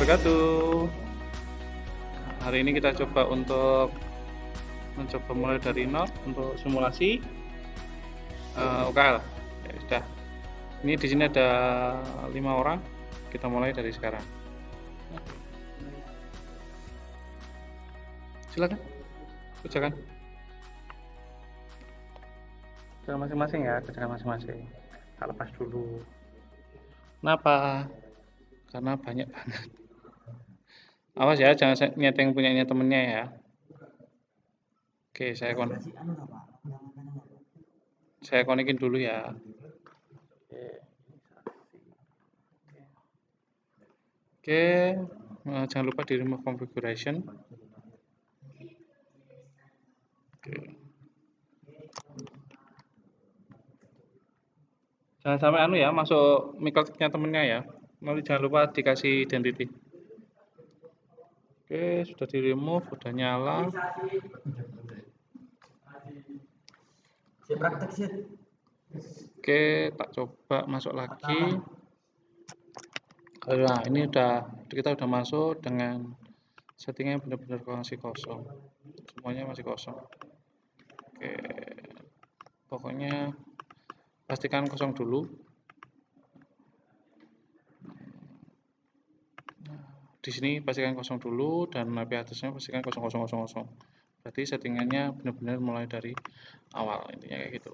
wabarakatuh. Hari ini kita coba untuk mencoba mulai dari nol untuk simulasi UKL. Ya sudah. Ini di sini ada 5 orang. Kita mulai dari sekarang. Silakan. Kerjakan. Kerjakan masing-masing ya, kerjakan masing-masing. Tak lepas dulu. Kenapa? Karena banyak banget. Awas ya, jangan nyeting punyanya temennya ya. Oke, saya konekin dulu ya. Oke, jangan lupa di remove configuration. Oke. Jangan sampai ya, masuk microtiknya temennya ya. Nanti jangan lupa dikasih identity. Oke, sudah di remove, sudah nyala. Oke, tak coba masuk lagi. Nah, ini kita udah masuk dengan settingnya benar-benar masih kosong. Semuanya masih kosong. Oke, pokoknya pastikan kosong dulu. Di sini pastikan kosong dulu dan IP address-nya pastikan 0000. Berarti settingannya benar-benar mulai dari awal, intinya kayak gitu.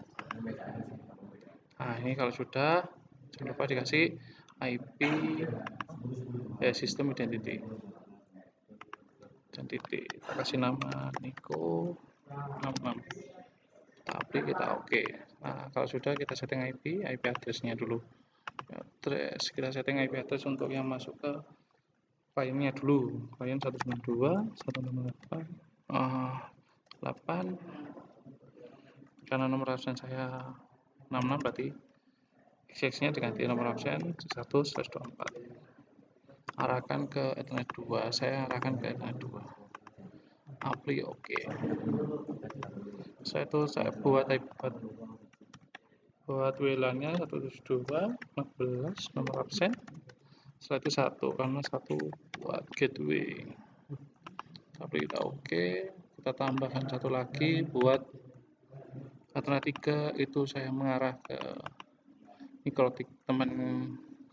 Nah, ini kalau sudah, jangan lupa dikasih IP sistem identity. Kita kasih nama Niko 66. Tapi kita oke. Nah, kalau sudah kita setting IP address-nya dulu. Address, kita setting IP address untuk yang masuk ke filenya dulu. Klien 192.168 karena nomor absen saya 66, berarti XX-nya diganti nomor absen 1/24. Arahkan ke Ethernet 2. Saya arahkan ke Ethernet 2. Apply oke. Saya buat WLAN-nya 172.16 nomor absen. Setelah itu 1 karena 1 buat gateway. Tapi kita oke. Kita tambahkan 1 lagi buat Ethernet 3, itu saya mengarah ke mikrotik teman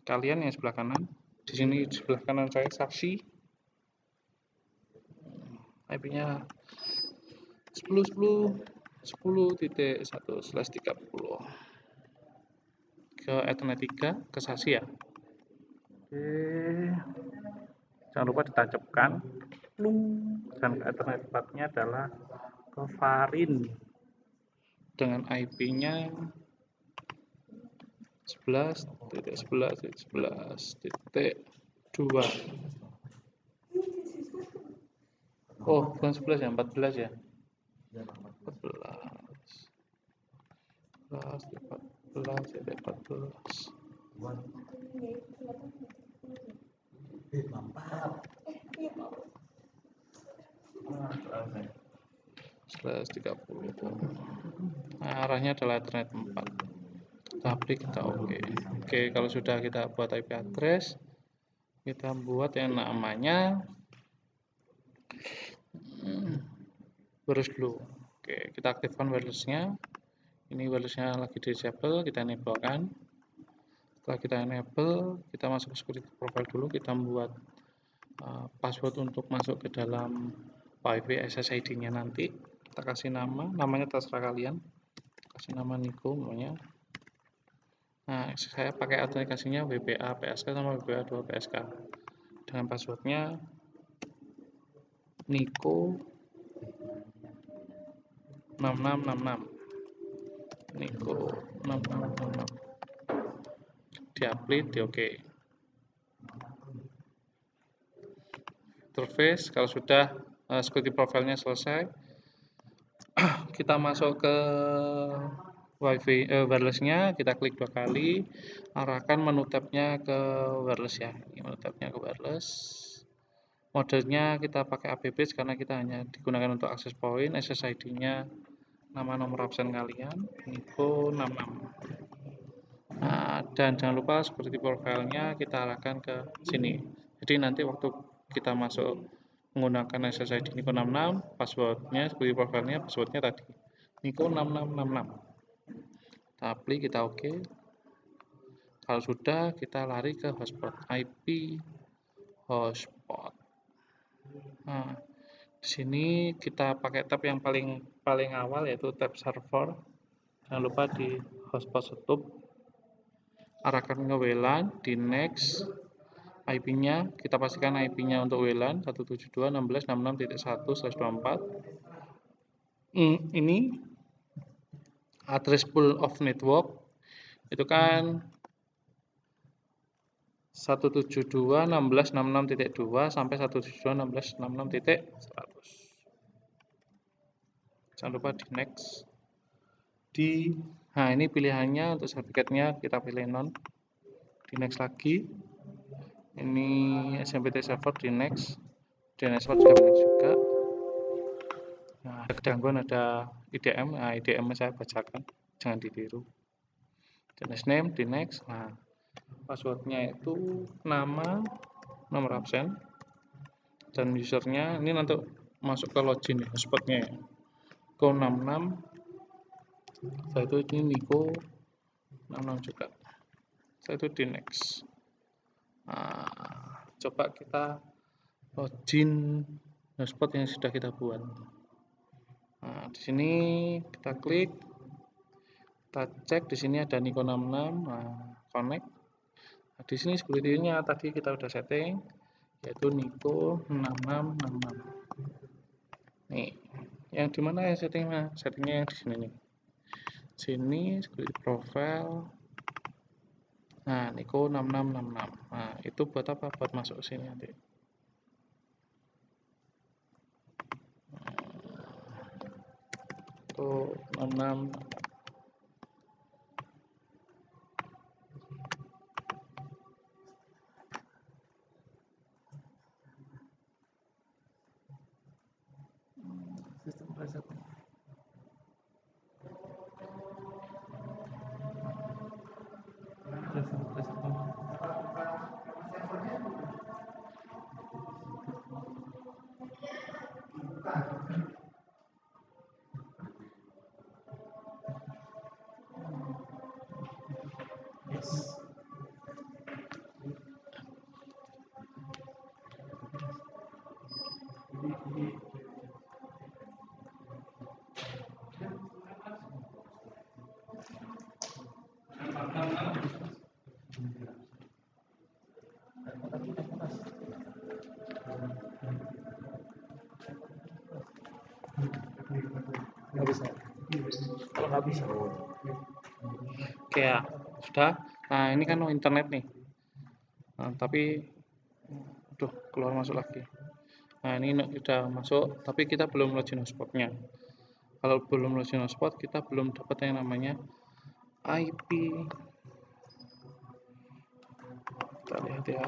kalian yang sebelah kanan. Di sini di sebelah kanan saya saksi. IP-nya 10.10.10.1/30 ke Ethernet 3 ke saksi ya. Oke. Jangan lupa ditancapkan. Dan Ethernet 4-nya adalah ke Farin dengan IP-nya 11.11.11.2. Oh, bukan 11 ya, 14 ya. 14. 11.30. Nah, arahnya adalah Ethernet 4. Tapi kita oke. Oke, kalau sudah kita buat IP address, kita buat yang namanya wireless dulu. Oke, kita aktifkan wireless-nya. Ini wireless-nya lagi disable, kita enable-kan. Setelah kita enable, kita masuk ke security profile dulu, kita membuat password untuk masuk ke dalam WiFi SSID-nya nanti. Kita kasih namanya terserah kalian. Kasih nama Niko namanya. Nah, saya pakai autentikasinya WPA PSK sama WPA 2 PSK. Dengan passwordnya Niko 6666. Niko 6666. Di-upload, di oke. Interface kalau sudah security profile-nya selesai, kita masuk ke WiFi wireless-nya, kita klik 2 kali, arahkan menu tab-nya ke wireless ya. Ini menu tab-nya ke wireless. Modenya kita pakai APBase karena kita hanya digunakan untuk akses point. SSID-nya nama nomor absen kalian, Niko 66. Nah, dan jangan lupa security profile-nya kita arahkan ke sini. Jadi Jadi nanti waktu kita masuk menggunakan SSID Niko 66, passwordnya security profile-nya passwordnya tadi Niko 6666. Kita apply, kita oke. Kalau sudah, kita lari ke hotspot, IP hotspot. Nah, di sini kita pakai tab yang paling awal, yaitu tab server. Jangan lupa di hotspot setup, arahkan ke WLAN, di next. IP-nya, kita pastikan IP-nya untuk WLAN 172.16.66.1/24. Ini address pool of network itu kan 172.16.66.2 sampai 172.16.66.100. Jangan lupa di next. Nah, ini pilihannya untuk sertifikatnya, kita pilih non. Di next lagi. Ini SMPT server, di next. DNS server juga next juga. Nah, ada gangguan, ada IDM. Nah, IDM saya bacakan, jangan ditiru. DNS name, di next. Nah, passwordnya itu nama, nomor absen, dan usernya ini nanti masuk ke login hotspotnya ya. Niko 66. Setelah itu ini Niko 66 juga. Setelah itu di next. Nah, coba kita login hotspot yang sudah kita buat. Nah, di sini kita klik, kita cek di sini ada Niko 66, nah, connect. Nah, di sini security-nya tadi kita udah setting, yaitu Niko 6666. Nih, yang dimana ya settingnya? Settingnya yang di sini nih. Sini security profile. Nah, Niko 6666. Nah, itu buat apa? Buat masuk ke sini nanti. Niko 66. Sistem reset. Nggak bisa. Kalau nggak bisa. Oke ya, sudah. Nah, ini kan internet nih. Nah, tapi keluar masuk lagi. Nah, ini udah masuk, tapi kita belum login hotspotnya. Kalau belum login hotspot, kita belum dapat yang namanya IP. Kita lihat ya.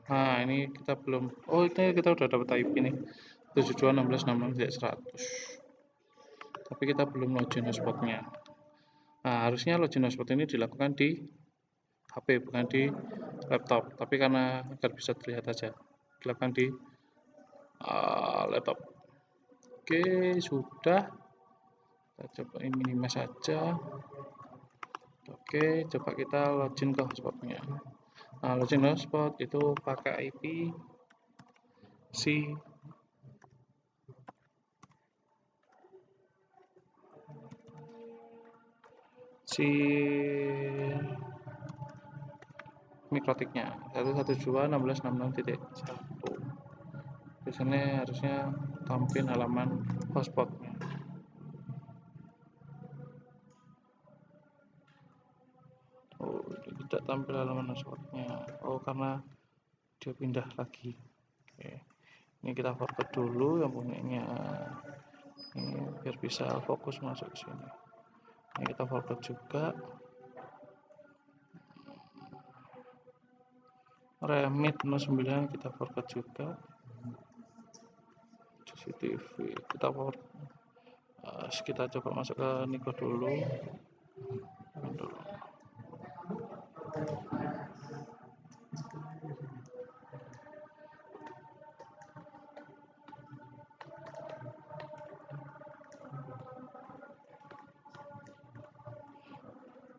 Nah, ini kita belum. Oh, itu kita udah dapat IP nih. 72.16.66.100. Tapi kita belum login hotspotnya. Nah, harusnya login hotspot ini dilakukan di HP, bukan di laptop. Tapi karena agar bisa terlihat aja, dilakukan di laptop. Oke, sudah. Kita coba minimize saja. Oke, coba kita login ke hotspotnya. Nah, login hotspot itu pakai IP si mikrotiknya 172.16.66.1. Di sini harusnya tampil halaman hotspotnya. Oh, tidak tampil halaman hotspotnya. Oh, karena dia pindah lagi. Oke. Ini kita forward dulu yang punyanya ini biar bisa fokus masuk ke sini. Ini kita forward juga. Remit 09 kita forward juga. CCTV kita coba masuk ke Niko dulu.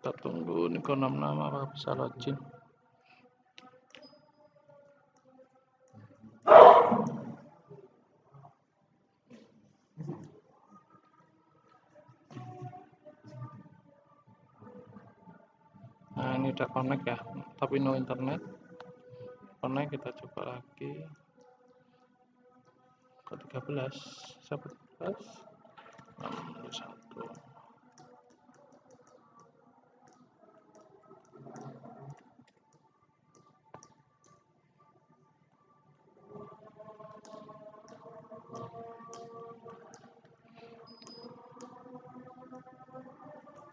Kita tunggu Niko 66 apa bisa login. Nah, ini udah connect ya, tapi no internet. Connect, kita coba lagi ke 13 11 61.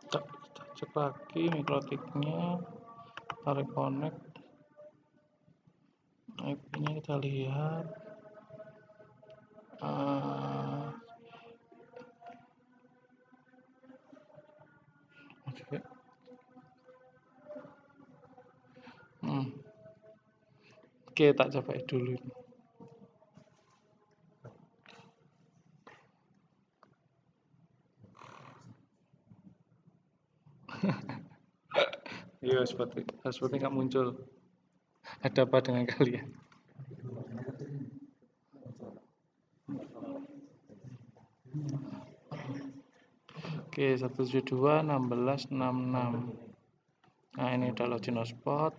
Kita cek lagi mikrotiknya, tarik connect, IP-nya kita lihat. Oke. Oke, tak coba dulu. Iya, seperti nggak muncul. Ada apa dengan kalian? Oke, 172 16 66. Nah, ini udah login hotspot.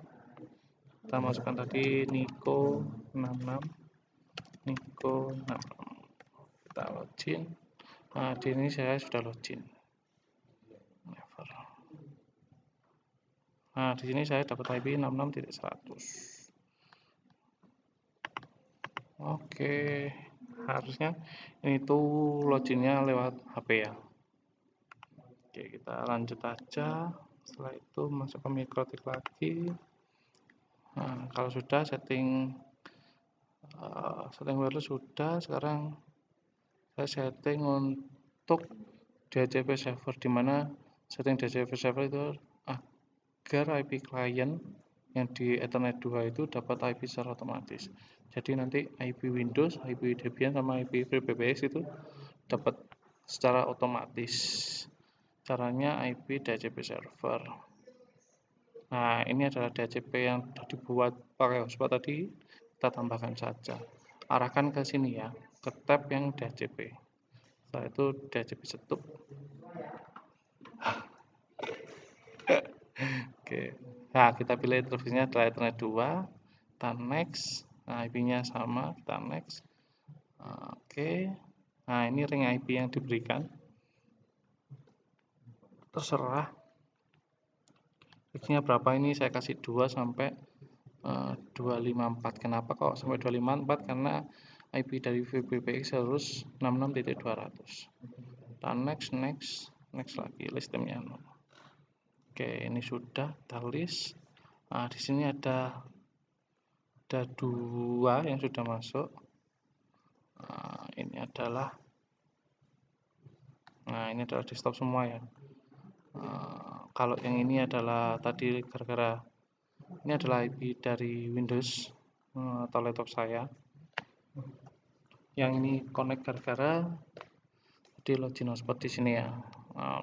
Kita masukkan tadi Niko 66. Niko 66. Kita login. Nah, di ini saya sudah login. Never. Nah, di sini saya dapat IP 66.100. Oke, harusnya ini tuh loginnya lewat HP ya. Oke, kita lanjut aja. Setelah itu masuk ke mikrotik lagi. Nah, kalau sudah setting wireless sudah, sekarang saya setting untuk DHCP server, dimana setting DHCP server itu agar IP client yang di Ethernet 2 itu dapat IP secara otomatis. Jadi nanti IP Windows, IP Debian sama IP FreeBSD itu dapat secara otomatis. Caranya IP DHCP server. Nah, ini adalah DHCP yang sudah dibuat pakai hotspot tadi, kita tambahkan saja. Arahkan ke sini ya, ke tab yang DHCP. Setelah itu DHCP setup. Oke. Nah, kita pilih interface-nya adalah Ethernet 2, kita next. Nah, IP-nya sama, kita next. Oke. Nah, ini ring IP yang diberikan. Terserah fixnya berapa, ini saya kasih 2 sampai 254. Kenapa kok sampai 254? Karena IP dari VPPX harus 66.200. Kita next lagi, listemnya. Oke, ini sudah kita list. Nah, di sini ada 2 yang sudah masuk. Ini adalah desktop semua ya. Kalau yang ini adalah tadi gara-gara ini adalah IP dari Windows atau laptop saya. Yang ini connect gara-gara di login hotspot di sini ya.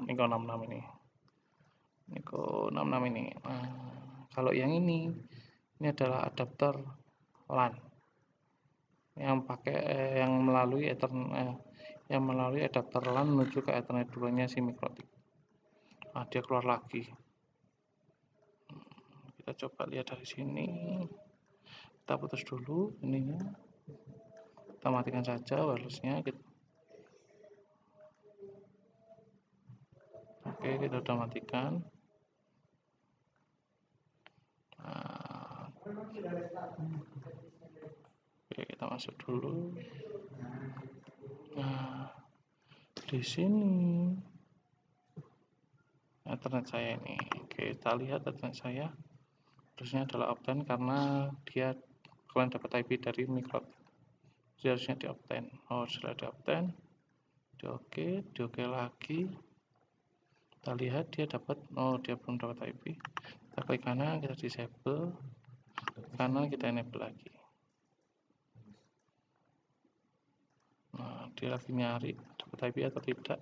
Niko 66 ini. Niko 66 ini. Kalau yang ini adalah adapter LAN yang melalui Ethernet, yang melalui adapter LAN menuju ke Ethernet 2-nya si mikrotik. Nah, dia keluar lagi. Kita coba lihat dari sini. Kita putus dulu ininya. Kita matikan saja wirelessnya. Oke, kita sudah matikan. Oke, kita masuk dulu. Nah, di sini Ethernet saya ini. Oke, kita lihat Ethernet saya. Terusnya adalah offline karena dia kalian dapat IP dari mikrotik. Jadi harusnya di obtain. Oh, sudah di obtain. Di oke lagi. Kita lihat dia dapat, oh dia belum dapat IP. Kita klik kanan, kita disable. Kanan kita enable lagi. Nah, dia lagi nyari dapat IP atau tidak.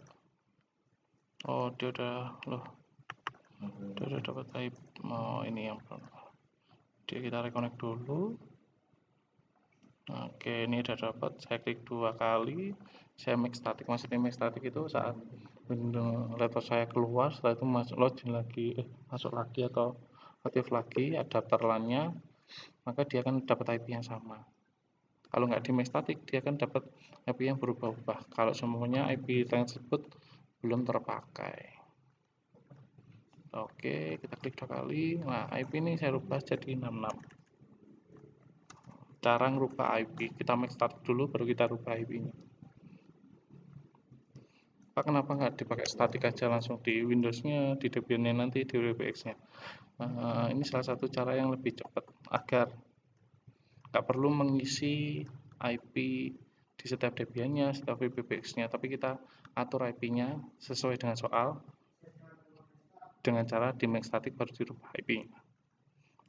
Oh, dia udah dapat IP. Oh, ini yang belum. Jadi kita reconnect dulu. Oke, ini udah dapat. Saya klik 2 kali. Saya make static. Maksudnya make static itu saat laptop saya keluar, setelah itu masuk login lagi, masuk lagi atau aktif lagi adapter LAN-nya, maka dia akan dapat IP yang sama. Kalau nggak di make static, dia akan dapat IP yang berubah-ubah kalau semuanya IP tersebut belum terpakai. Oke, kita klik 2 kali. Nah, IP ini saya rubah jadi 66. Cara ngerubah IP, kita make static dulu baru kita rubah IP-nya. Pak, kenapa nggak dipakai static aja langsung di Windows-nya, di Debian-nya nanti di WPX-nya? Ini salah satu cara yang lebih cepat agar nggak perlu mengisi IP di setiap Debian-nya, setiap WPX-nya, tapi kita atur IP-nya sesuai dengan soal dengan cara di make static baru dirubah IP-nya.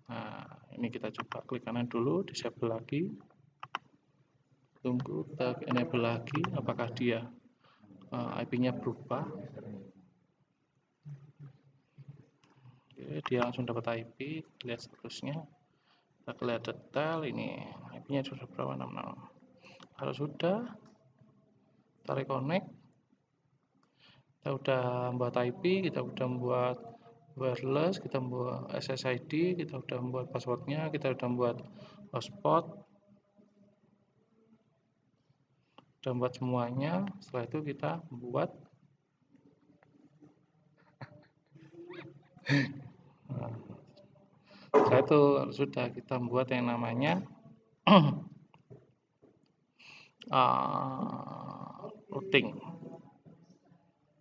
Nah, ini kita coba klik kanan dulu, disable lagi, tunggu kita enable lagi, apakah dia IP-nya berubah. Oke, dia langsung dapat IP, lihat statusnya. Kita lihat detail, ini IP-nya sudah berapa, 66. Kalau sudah, kita reconnect. Kita udah membuat IP, kita udah membuat wireless, kita membuat SSID, kita udah membuat passwordnya, kita udah membuat hotspot, udah membuat semuanya. Setelah itu kita buat setelah itu sudah kita membuat yang namanya routing.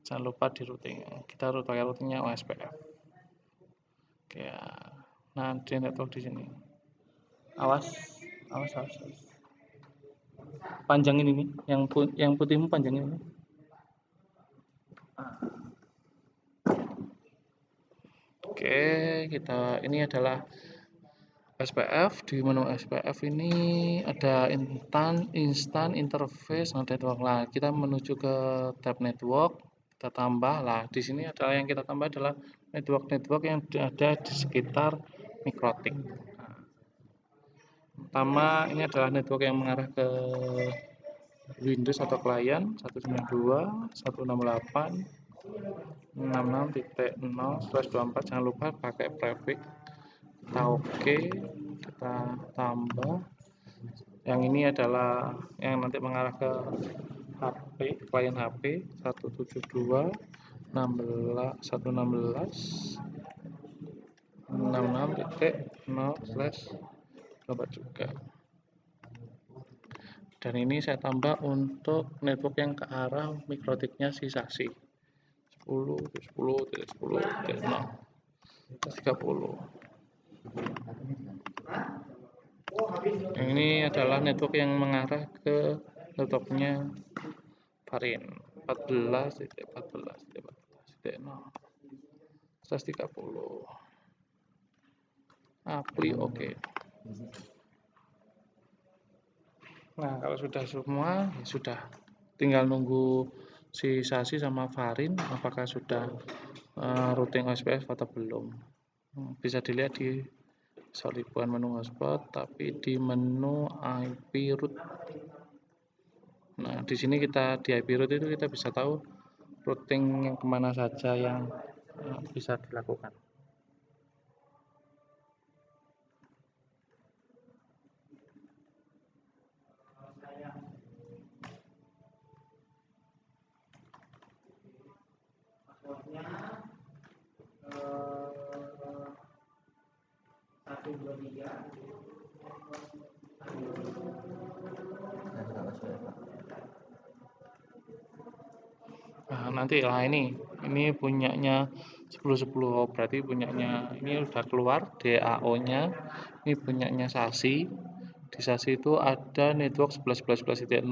Jangan lupa di routing, kita pakai routingnya OSPF. Oke, nah di network di sini, awas. Panjangin ini, yang putihmu panjangin ini. Oke, ini adalah SPF. Di menu SPF ini ada instant interface network. Nah, kita menuju ke tab network, kita tambah lah. Di sini adalah yang kita tambah adalah network yang ada di sekitar MikroTik. Nah, pertama ini adalah network yang mengarah ke Windows atau klien 192.168.66.0/24. Jangan lupa pakai prefix. Kita oke, kita tambah. Yang ini adalah yang nanti mengarah ke HP, klien HP 172.168.166.0/24 juga. Dan ini saya tambah untuk network yang ke arah MikroTiknya sisasi 10.10.10.0/30. Yang ini adalah network yang mengarah ke laptopnya Farin 14.14.14.0/30. Apply oke. Nah, kalau sudah semua, ya sudah. Tinggal nunggu si Sasi sama Farin apakah sudah routing OSPF atau belum. Bisa dilihat di bukan menu hotspot, tapi di menu IP root. Nah, di sini kita di IP root itu kita bisa tahu routing yang kemana saja yang bisa dilakukan. Nah, nanti lah ini punyanya 1010, berarti punyanya ini udah keluar DAO-nya. Ini punyanya Sasi. Di SASI itu ada network 11.11.11.0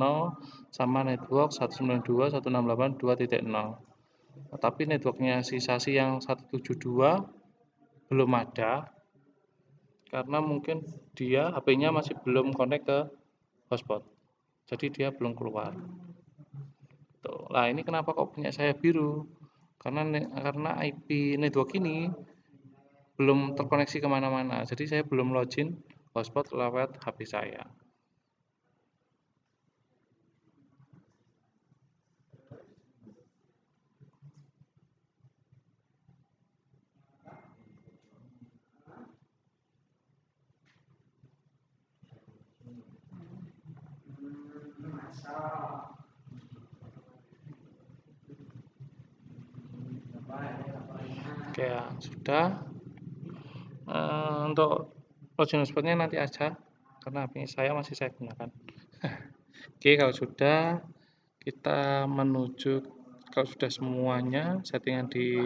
sama network 192.168.2.0. Tapi networknya si SASI yang 172 belum ada, karena mungkin dia HP-nya masih belum connect ke hotspot, jadi dia belum keluar. Tuh. Nah, ini kenapa kok punya saya biru? Karena IP network ini belum terkoneksi kemana-mana, jadi saya belum login hotspot lewat HP saya. Oke, ya, sudah. Untuk login hotspotnya nanti aja, karena HP saya masih saya gunakan. Oke, kalau sudah, kita menuju, kalau sudah semuanya settingan di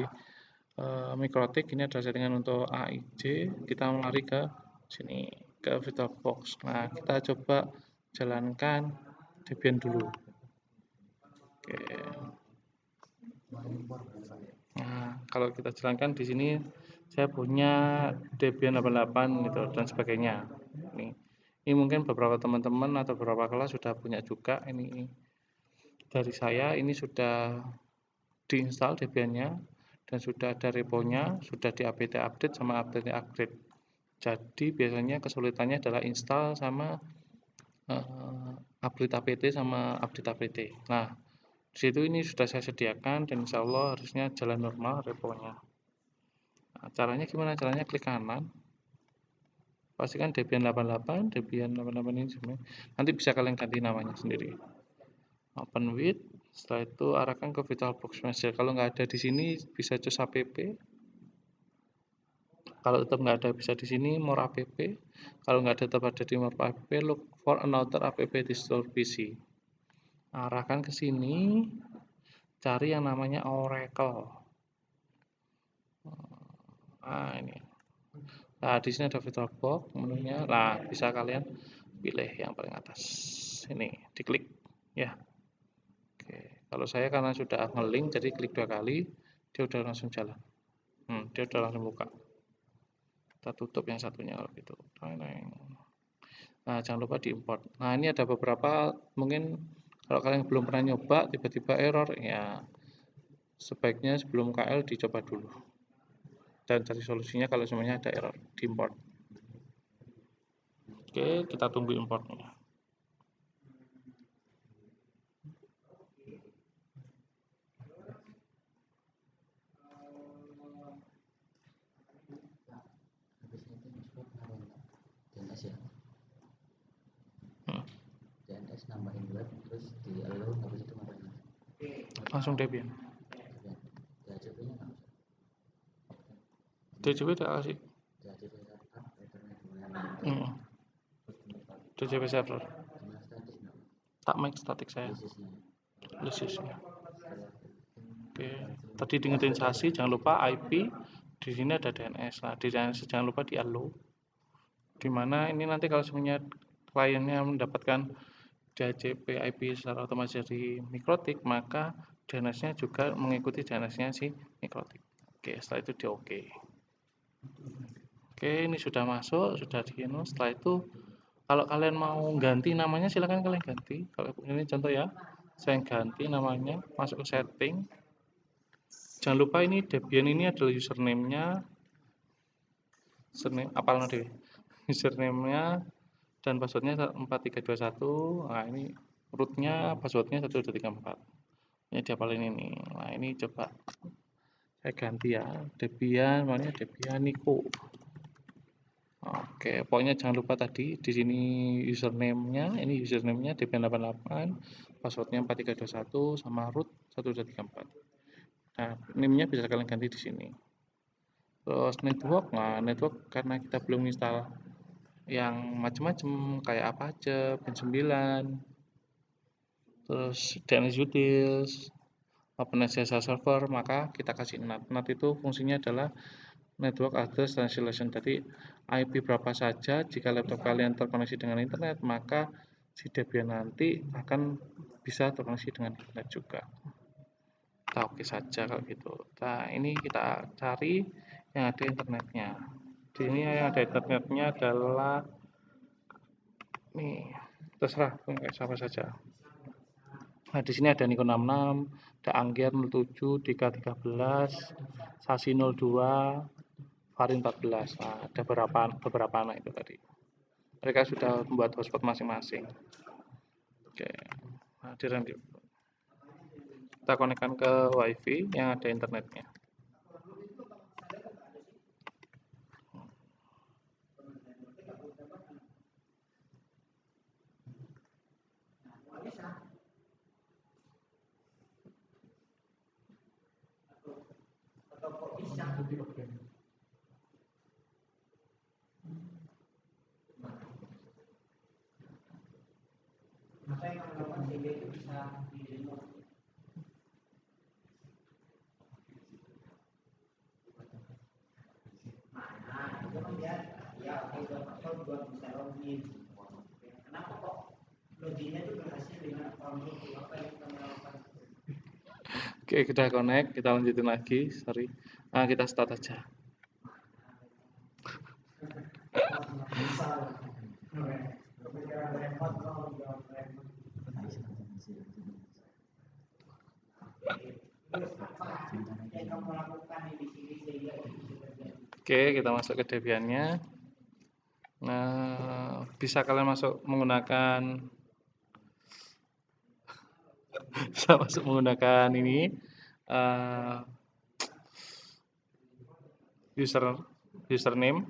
Mikrotik, ini adalah settingan untuk AIJ, kita lari ke sini, ke VirtualBox. Nah, kita coba jalankan Debian dulu. Oke. Nah, kalau kita jalankan di sini, saya punya Debian 88 gitu dan sebagainya. Ini mungkin beberapa teman-teman atau beberapa kelas sudah punya juga. Ini dari saya, ini sudah diinstal Debiannya dan sudah ada reponya, sudah di apt update sama upgrade. Jadi biasanya kesulitannya adalah install sama upgrade apt sama update apt. Nah, di situ ini sudah saya sediakan dan insya Allah harusnya jalan normal reponya. Nah, caranya gimana? Caranya klik kanan, pastikan Debian 88, Debian 88 ini sebenarnya. Nanti bisa kalian ganti namanya sendiri. Open with, setelah itu arahkan ke VirtualBox Manager. Kalau nggak ada di sini bisa cus app. Kalau tetap nggak ada bisa di sini more app. Kalau nggak ada tetap ada di more app, look for another app install PC. Arahkan ke sini, cari yang namanya Oracle. Nah, ini. Nah, di sini ada VirtualBox menunya. Nah, bisa kalian pilih yang paling atas. Ini, diklik ya. Oke, kalau saya karena sudah ngelink jadi klik 2 kali, dia udah langsung jalan. Dia udah langsung buka. Kita tutup yang satunya kalau gitu. Nah, jangan lupa diimport. Nah, ini ada beberapa, mungkin kalau kalian belum pernah nyoba tiba-tiba error, ya sebaiknya sebelum KL dicoba dulu dan cari solusinya kalau semuanya ada error, diimport. Oke, kita tunggu importnya. Langsung Debian. DCP udah kasih. DCP server. Tak make static saya. Lisisnya. Oke. Tadi diingetin SASI, jangan lupa IP. Di sini ada DNS. Nah, di DNS jangan lupa di allow. Dimana ini nanti kalau semuanya kliennya mendapatkan DHCP IP secara otomatis dari Mikrotik, maka DNS-nya juga mengikuti DNS-nya si Mikrotik. Oke, setelah itu di OK. Oke, ini sudah masuk, sudah di setelah itu kalau kalian mau ganti namanya silahkan kalian ganti. Kalau ini contoh ya, saya ganti namanya, masuk ke setting. Jangan lupa ini Debian ini adalah username-nya, apal nanti, username-nya dan passwordnya 4321. Nah, ini rootnya, passwordnya 1234. Ini diapalin ini. Nah, ini coba saya ganti ya, Debian, namanya Debian Niko. Oke, pokoknya jangan lupa tadi di sini username-nya, ini username-nya Debian88, passwordnya 4321 sama root 1234. Nah, name-nya bisa kalian ganti di sini. Terus network, nah network karena kita belum install yang macam-macam kayak apa aja, Pin 9, terus DNS utils, OpenSSL server, maka kita kasih NAT. NAT itu fungsinya adalah network address translation. Jadi IP berapa saja jika laptop kalian terkoneksi dengan internet, maka si Debian nanti akan bisa terkoneksi dengan internet juga. Kita oke saja kalau gitu. Nah, ini kita cari yang ada internetnya. Di sini yang ada internetnya adalah nih, terserah pakai siapa saja. Nah, di sini ada Niko 66, ada Angger 07, Dika 13, Sasi 02, Farin 14. Nah, ada beberapa anak itu tadi. Mereka sudah membuat hotspot masing-masing. Oke. Nah, kita konekkan ke WiFi yang ada internetnya. Oke, kita connect, kita lanjutin lagi, sorry. Nah, kita start aja. Oke, kita masuk ke Debian-nya. Nah, bisa kalian masuk menggunakan ini username,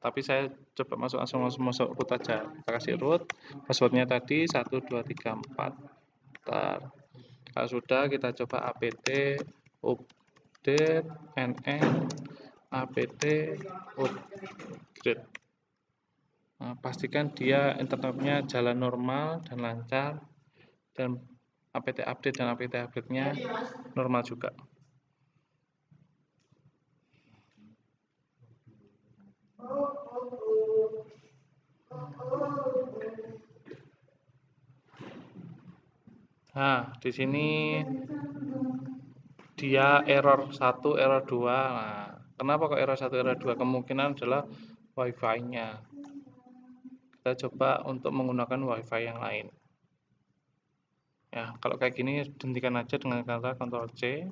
tapi saya coba langsung masuk root aja. Kita kasih root, passwordnya tadi 1234. Kalau sudah, kita coba apt update nn apt upgrade. Nah, pastikan dia internetnya jalan normal dan lancar, dan apt update dan apt upgrade-nya normal juga. Nah, di sini dia error 1, error 2. Nah, kenapa kok error 1, error 2? Kemungkinan adalah WiFi-nya. Kita coba untuk menggunakan WiFi yang lain. Ya, kalau kayak gini hentikan aja dengan kata Ctrl C.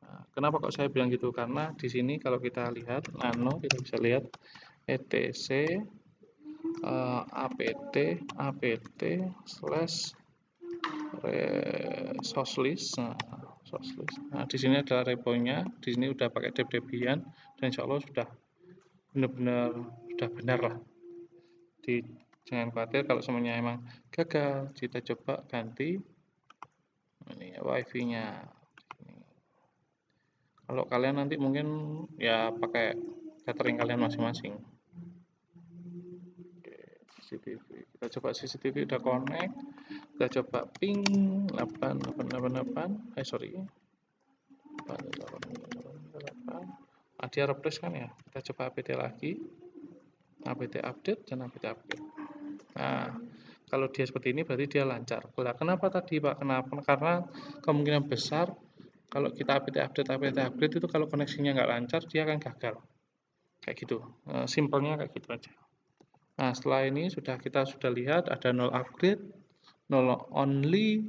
Nah, kenapa kok saya bilang gitu? Karena di sini kalau kita lihat nano, kita bisa lihat etc apt slash soslist. Nah, di sini adalah repo-nya. Di sini udah pakai Debian dan insya Allah sudah benar lah. Jangan khawatir kalau semuanya emang gagal. Kita coba ganti ini WiFi-nya. Kalau kalian nanti mungkin ya pakai catering kalian masing-masing. CCTV. Kita coba CCTV udah connect. Kita coba ping 8888. Sorry. 8888. Dia refresh kan ya. Kita coba apt lagi. Apt update dan apt upgrade. Nah, kalau dia seperti ini berarti dia lancar. Kenapa tadi Pak? Kenapa? Karena kemungkinan besar kalau kita apt upgrade itu kalau koneksinya nggak lancar dia akan gagal. Kayak gitu. Simpelnya kayak gitu aja. Nah, setelah ini kita sudah lihat ada 0 upgrade, 0 only,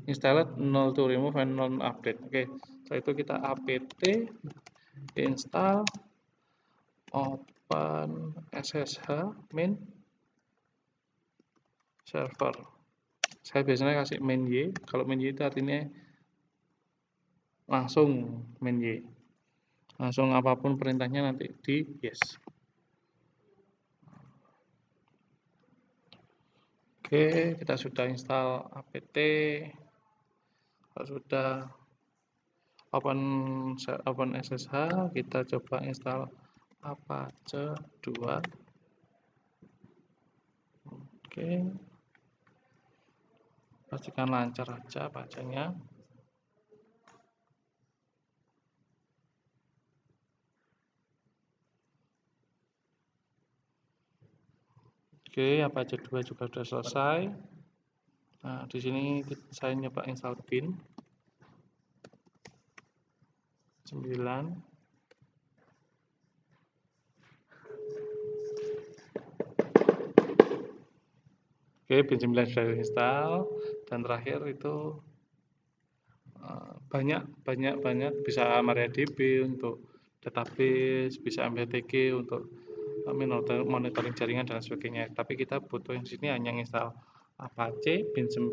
installed, 0 to remove, and 0 update. Oke, setelah itu kita apt install open ssh main server. Saya biasanya kasih main y. Kalau main y itu artinya langsung main y. Langsung apapun perintahnya nanti di yes. Oke, kita sudah install apt. Kalau sudah open ssh, kita coba install Apache 2. Oke, pastikan lancar aja Apache-nya. Oke, Apache 2 juga sudah selesai. Nah, di sini saya nyoba install bin 9. Oke, bin 9 sudah install, dan terakhir itu banyak bisa MariaDB untuk database, bisa MBTG untuk monitoring jaringan dan sebagainya. Tapi kita butuh yang sini hanya install Apache, bin 9,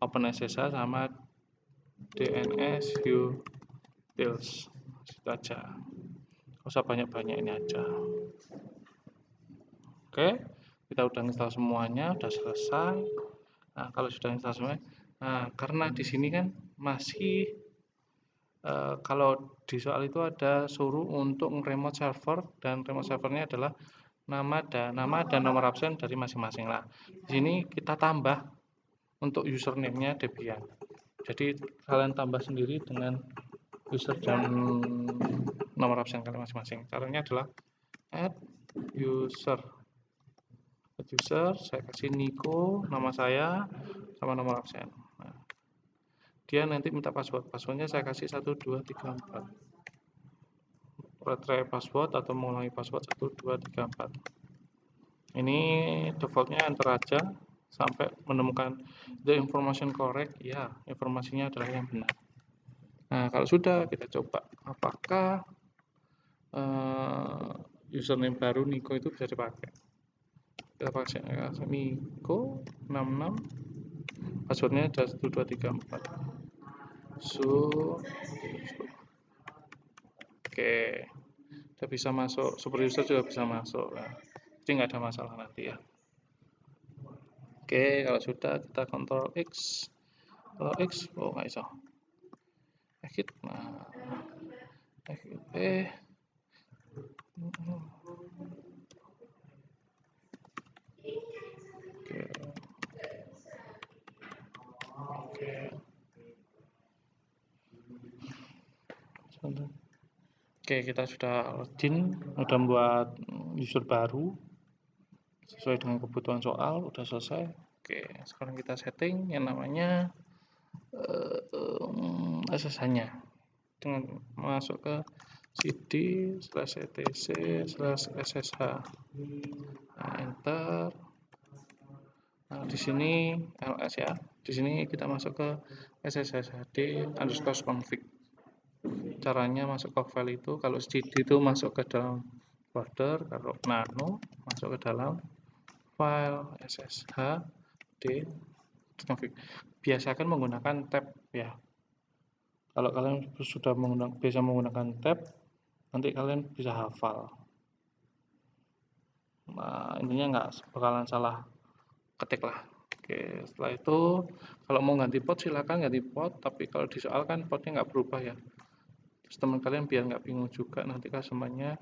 OpenSSH sama DNS utils. Itu aja. Gak usah banyak-banyak, ini aja. Oke, kita udah install semuanya, udah selesai. Nah, kalau sudah install semuanya, nah karena di sini kan masih kalau di soal itu ada suruh untuk remote server, dan remote servernya adalah nama dan nomor absen dari masing-masing lah. Di sini kita tambah untuk username-nya Debian. Jadi kalian tambah sendiri dengan user dan nomor absen kalian masing-masing. Caranya adalah add user. Saya kasih Niko, nama saya, sama nomor absen. Nah, dia nanti minta passwordnya saya kasih 1 2 3 4. Retry password atau mengulangi password 1 2 3 4. Ini defaultnya enter aja sampai menemukan the information correct, ya informasinya adalah yang benar. Nah, kalau sudah, kita coba apakah username baru Niko itu bisa dipakai. Kita pakai Niko 66, passwordnya ada 1 2 3 4. Oke, udah bisa masuk, super user juga bisa masuk. Nah, jadi nggak ada masalah nanti ya. Oke, kalau sudah kita Ctrl X, oh nggak bisa. Exit, nah, exit, Oke, kita sudah login, udah membuat user baru sesuai dengan kebutuhan soal, udah selesai. Oke, sekarang kita setting yang namanya SSH-nya dengan masuk ke cd/etc/ssh. Nah, enter. Nah, di sini ls ya. Di sini kita masuk ke sshd_config. Caranya masuk ke file itu, kalau cd itu masuk ke dalam folder, kalau nano masuk ke dalam file sshd config. Biasakan menggunakan tab ya. Kalau kalian sudah biasa menggunakan tab, nanti kalian bisa hafal. Nah, intinya nggak bakalan salah ketik lah. Oke, setelah itu kalau mau ganti port silakan ganti port, tapi kalau di soal kan portnya nggak berubah ya. Terus teman kalian biar nggak bingung juga nanti semuanya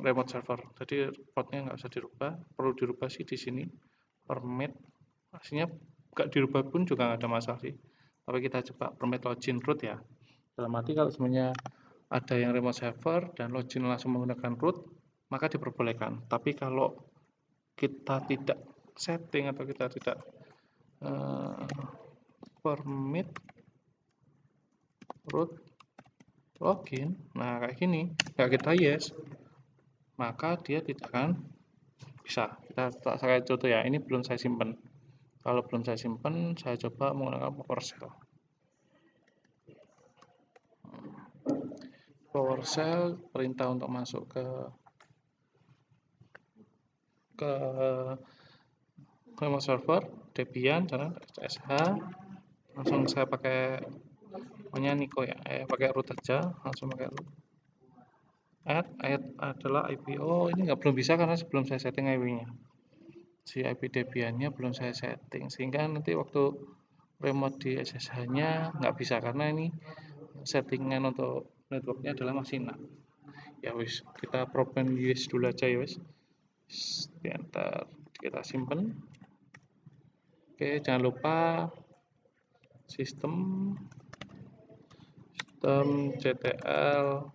remote server. Jadi portnya nggak usah dirubah, perlu dirubah sih di sini permit. Aslinya nggak dirubah pun juga nggak ada masalah sih. Tapi kita coba permit login root ya. Dalam arti kalau semuanya ada yang remote server dan login langsung menggunakan root, maka diperbolehkan. Tapi kalau kita tidak setting atau kita tidak permit root login, nah kayak gini, nggak kita yes, maka dia tidak akan bisa. Saya contoh ya, ini belum saya simpan. Kalau belum saya simpan, saya coba menggunakan PowerShell. PowerShell perintah untuk masuk ke remote server Debian, caranya SSH. Langsung saya pakai Niko ya, pakai root aja, langsung pakai root. Add adalah IP. Oh, ini belum bisa karena sebelum saya setting IP-nya. Si IP Debian-nya belum saya setting, sehingga nanti waktu remote di SSH-nya nggak bisa karena ini settingan untuk networknya adalah masih NAT. Ya wis, kita program yes dulu aja ya wis. Enter, kita simpen. Oke, jangan lupa sistem ctl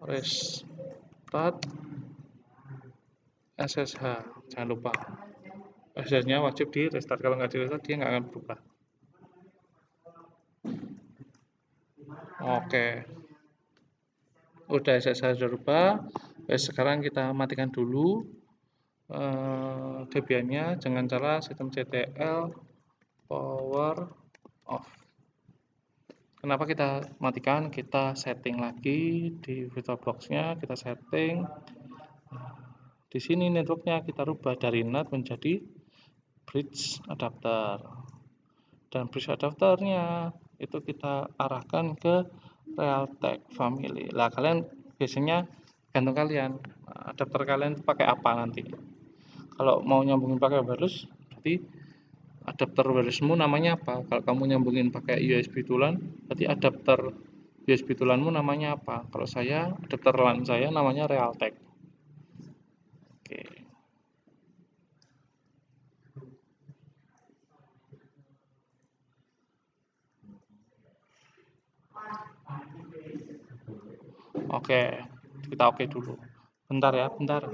restart SSH, jangan lupa. SSH-nya wajib di restart, kalau nggak di restart dia nggak akan berubah. Oke, udah SSH sudah berubah. Sekarang kita matikan dulu Debian-nya dengan cara systemctl power off. Kenapa kita matikan? Kita setting lagi di VirtualBox-nya, kita setting. Di sini networknya kita rubah dari NAT menjadi bridge adapter. Dan bridge adapternya itu kita arahkan ke Realtek family. Lah kalian biasanya gantung kalian, adapter kalian pakai apa nanti. Kalau mau nyambungin pakai wireless, berarti adapter wirelessmu namanya apa? Kalau kamu nyambungin pakai USB tulan, berarti adapter USB tulanmu namanya apa? Kalau saya, adapter LAN saya namanya Realtek. Oke. Oke, kita oke dulu. Bentar ya, bentar.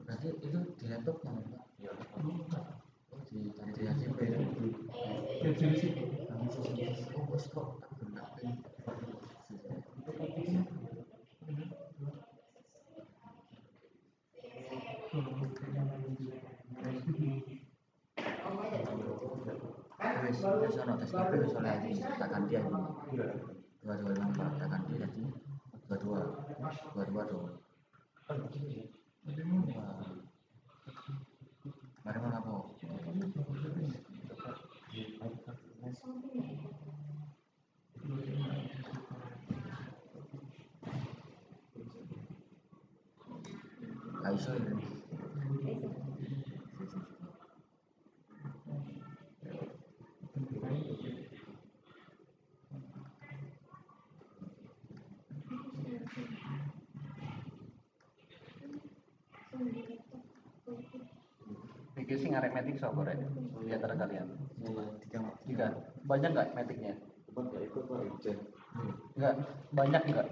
Berarti itu di laptop mana Pak? Di HP. Oh bos kok aku nggak wes sono tes HP wes oleh aja tak ganti aja dua nomor tak ganti jadi dua dong. Mari mana po? Kaiso ini. Pikir sih ngarep metik sobat ya di antara kalian. Tiga. Banyak nggak metiknya? Nggak banyak nggak?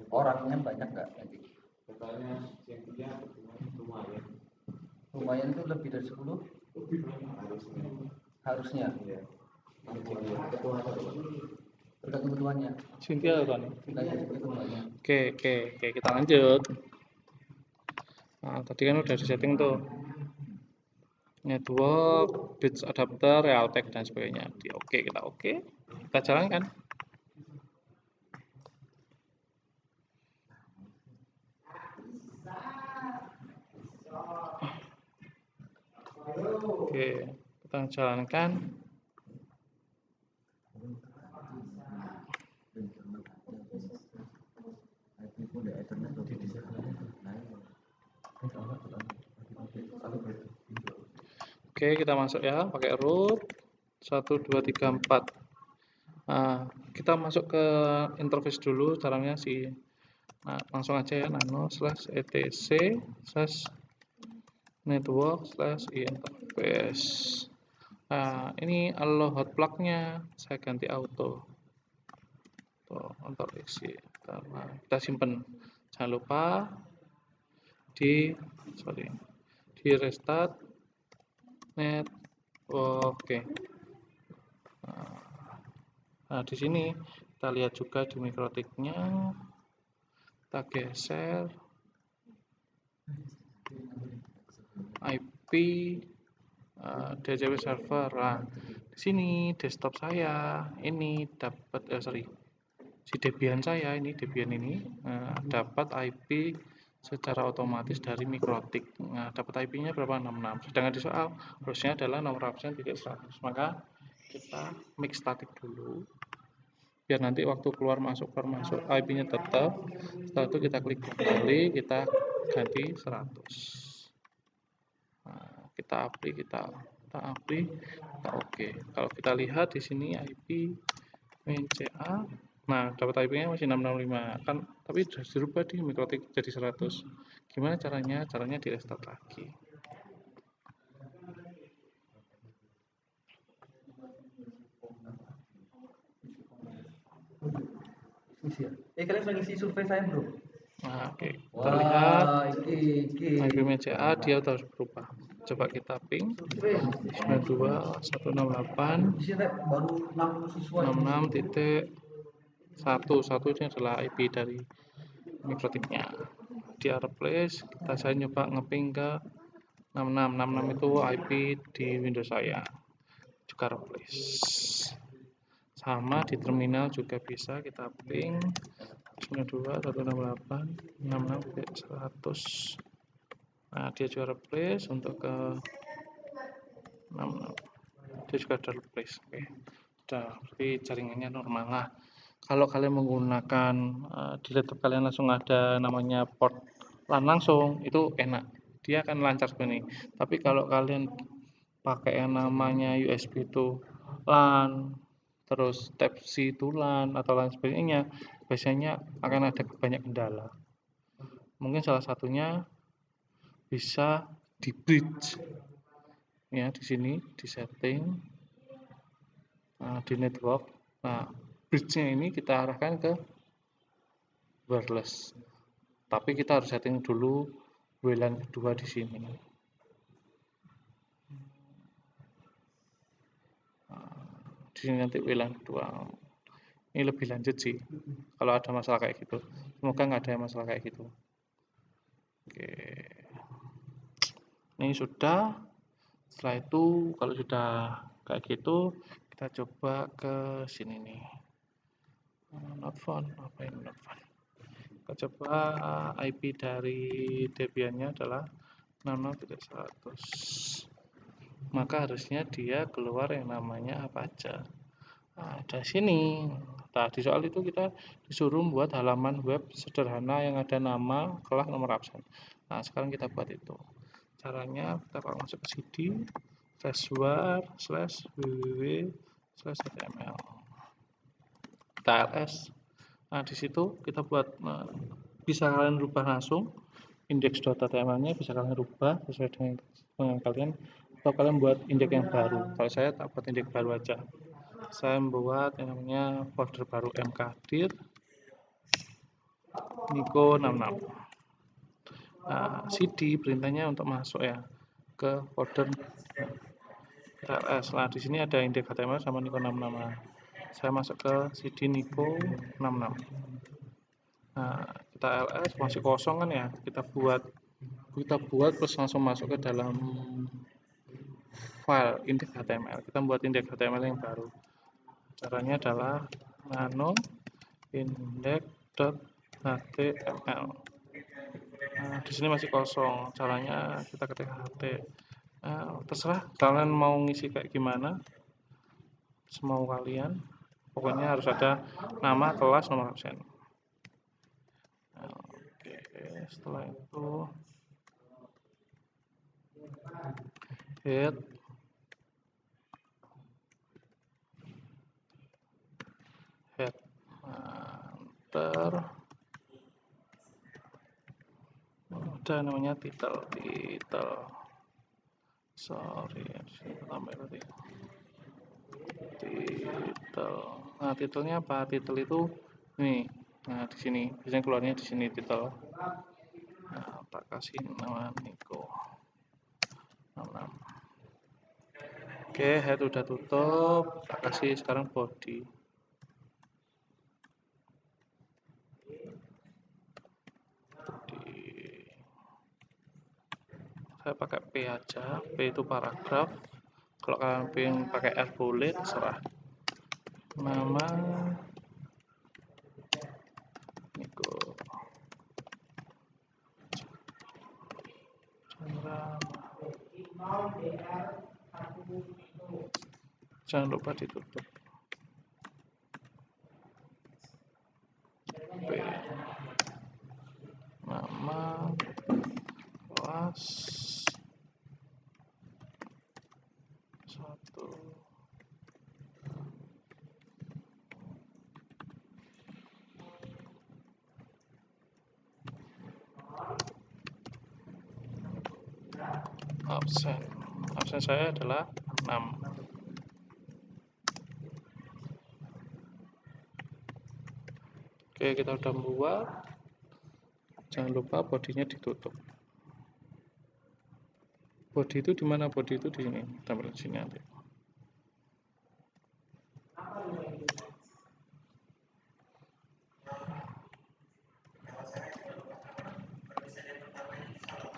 Orangnya banyak nggak metik? Lumayan tuh lebih dari 10 harusnya. Tergantung ketuanya. Cynthia kan. Ketuanya. Oke, kita lanjut. Nah, tadi kan udah di setting tuh network, bridge adapter, realtek dan sebagainya. Kita jalankan. Oke, kita jalankan. Oke, kita masuk ya, pakai root 1 2 3 4. Nah, kita masuk ke interface dulu, caranya sih. Nah, langsung aja ya, nano/etc/network/interface. Nah, ini allow hot plug-nya saya ganti auto. Tuh, untuk isi. Kita simpen. Jangan lupa di restart net. Oke. Nah, di sini kita lihat juga di mikrotiknya. Kita geser IP DHCP server. Nah, di sini desktop saya ini dapat si Debian saya ini dapat IP secara otomatis dari mikrotik. Nah, dapat IP-nya berapa? 66. Sedangkan di soal harusnya adalah nomor absen 100. Maka kita mix static dulu. Biar nanti waktu keluar masuk IP-nya tetap. Setelah itu kita klik kembali, kita ganti 100. Nah, kita apply, kita oke. Kalau kita lihat di sini IP WCA, nah dapat IP-nya masih 665 kan, tapi sudah dirubah di mikrotik jadi 100. Gimana caranya? Caranya di restart lagi. Kalian sudah ngisi survei saya belum? Nah, oke. Kita lihat IP Iki. WCA dia harus berubah. Coba kita ping 92.168 Baru 60 siswa. 66.11. Ini adalah IP dari mikrotiknya. Di replace, saya nyoba ngeping ke 66 itu IP di Windows saya. Juga replace. Sama di terminal juga bisa kita ping 92.168.66.100. Nah, dia juga replace untuk ke 66. Dia juga ada replace. Oke. Berarti jaringannya normal lah. Kalau kalian menggunakan di laptop kalian langsung ada namanya port LAN langsung, itu enak. Dia akan lancar seperti ini. Tapi kalau kalian pakai yang namanya USB itu LAN, terus Type-C itu LAN atau lain sebagainya, biasanya akan ada banyak kendala. Mungkin salah satunya bisa di bridge. Ya, di sini di setting di network. Nah, bridge-nya ini kita arahkan ke wireless. Tapi kita harus setting dulu WLAN kedua di sini. Di sini nanti WLAN kedua. Ini lebih lanjut sih. Kalau ada masalah kayak gitu. Semoga nggak ada masalah kayak gitu. Oke. Ini sudah. Setelah itu kalau sudah kayak gitu, kita coba ke sini nih. Not found. Apa ini not found? Kita coba IP dari Debian-nya adalah 66.100. Maka harusnya dia keluar yang namanya apa aja. Nah, dari sini. Nah, di soal itu kita disuruh membuat halaman web sederhana yang ada nama, kelas, nomor absen. Nah, sekarang kita buat itu. Caranya kita kalau masuk ke CD /var/www/html. Kita ls. Nah, di situ kita buat bisa kalian rubah langsung index.html-nya, bisa kalian rubah sesuai dengan kalian, atau kalian buat indeks yang baru. Kalau saya tak buat indeks baru aja. Saya membuat yang namanya folder baru mkdir Niko 66. Nah, cd perintahnya untuk masuk ya ke folder TLS. Nah, di sini ada index HTML sama Nico 66. Saya masuk ke cd Nico 66. Nah, kita ls masih kosong kan ya, kita buat terus langsung masuk ke dalam file index HTML. Kita buat index HTML yang baru. Caranya adalah nano index.html. Nah, di sini masih kosong. Caranya kita ketik ht. Terserah kalian mau ngisi kayak gimana, semau kalian. Pokoknya harus ada nama, kelas, nomor absen. Oke, setelah itu head enter, ada namanya title. Sorry, tambah tadi title. Nah, titelnya apa? Title itu nih. Nah, di sini biasanya keluarnya di sini title. Nah, tak kasih nama Nico 66. Oke, head udah tutup. Tak kasih sekarang body. Saya pakai P aja. P itu paragraf. Kalau kalian pengen pakai R boleh, terserah. Nama Nico jangan lupa ditutup. P. Nama, kelas 1. Absen saya adalah 6. Oke, kita udah buat. Jangan lupa bodinya ditutup. Body itu di mana? Body itu di sini. Tampil di sini nanti.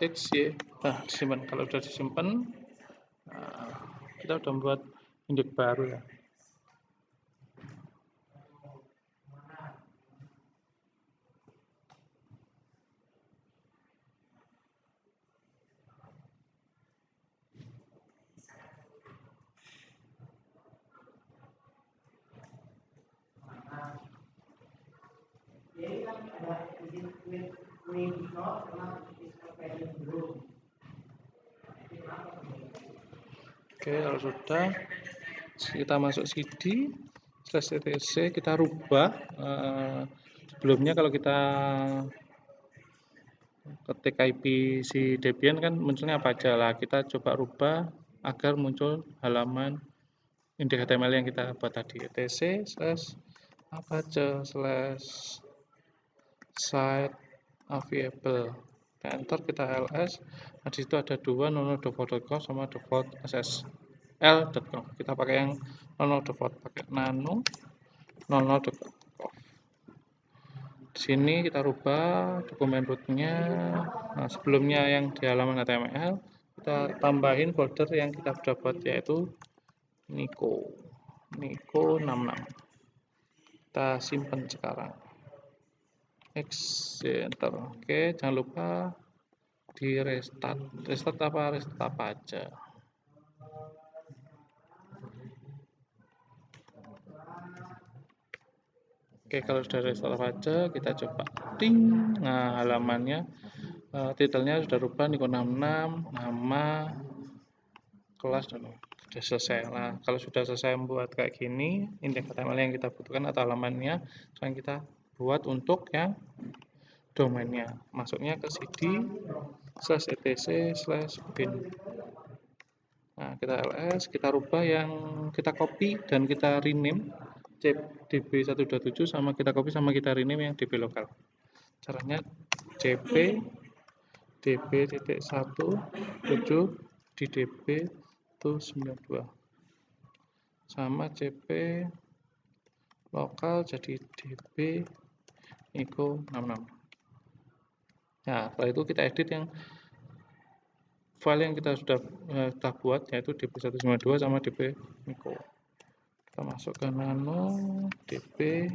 X, Y. Nah, disimpan. Kalau sudah disimpan, kita udah membuat indeks baru ya. Oke, kalau sudah kita masuk cd /etc, kita rubah. Sebelumnya kalau kita ketik IP si Debian kan munculnya apa aja lah, kita coba rubah agar muncul halaman index HTML yang kita buat tadi, etc/apache/site available. Enter, kita ls. Nah, di situ ada dua, nono.default.com sama default.ssl.com. Kita pakai yang nono.default, pakai nano nono.default. Di sini kita rubah dokumen rootnya. Nah, sebelumnya yang di halaman HTML kita tambahin folder yang kita sudah buat, yaitu Nico 66. Kita simpan sekarang. Enter. Oke, jangan lupa di restart. Restart apa aja. Oke, kalau sudah restart apa aja, kita coba ting. Nah, halamannya titelnya sudah rubah Nico 66, nama, kelas, dan sudah selesai. Nah, kalau sudah selesai membuat kayak gini, indeks HTML yang kita butuhkan atau halamannya, sekarang kita buat untuk yang domainnya. Masuknya ke cd/etc/bin. Nah, kita ls, kita rubah yang kita copy dan kita rename db127, sama kita copy sama kita rename yang db lokal. Caranya cp db.17 di db itu 92 sama cp lokal jadi db Niko 66. Nah, setelah itu kita edit yang file yang kita sudah buat, yaitu db192 sama db Niko. Kita masuk ke nano db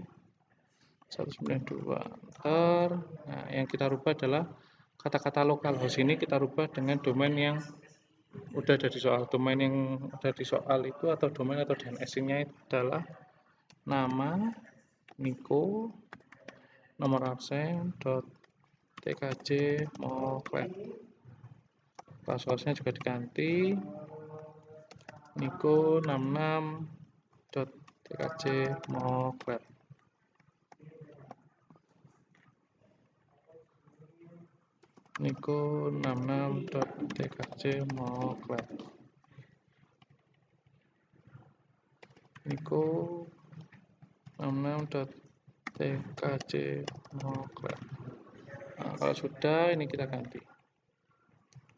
192. Nah, yang kita rubah adalah kata-kata localhost ini kita rubah dengan domain yang udah ada di soal. Domain yang ada di soal itu atau domain atau DNS-nya itu adalah nama Niko nomor absen .tkj moclet. Passwordnya juga diganti Niko 66.tkj moclet. Niko 66.tkj moclet. Niko 66.tkj moclet. Nah, kalau sudah ini kita ganti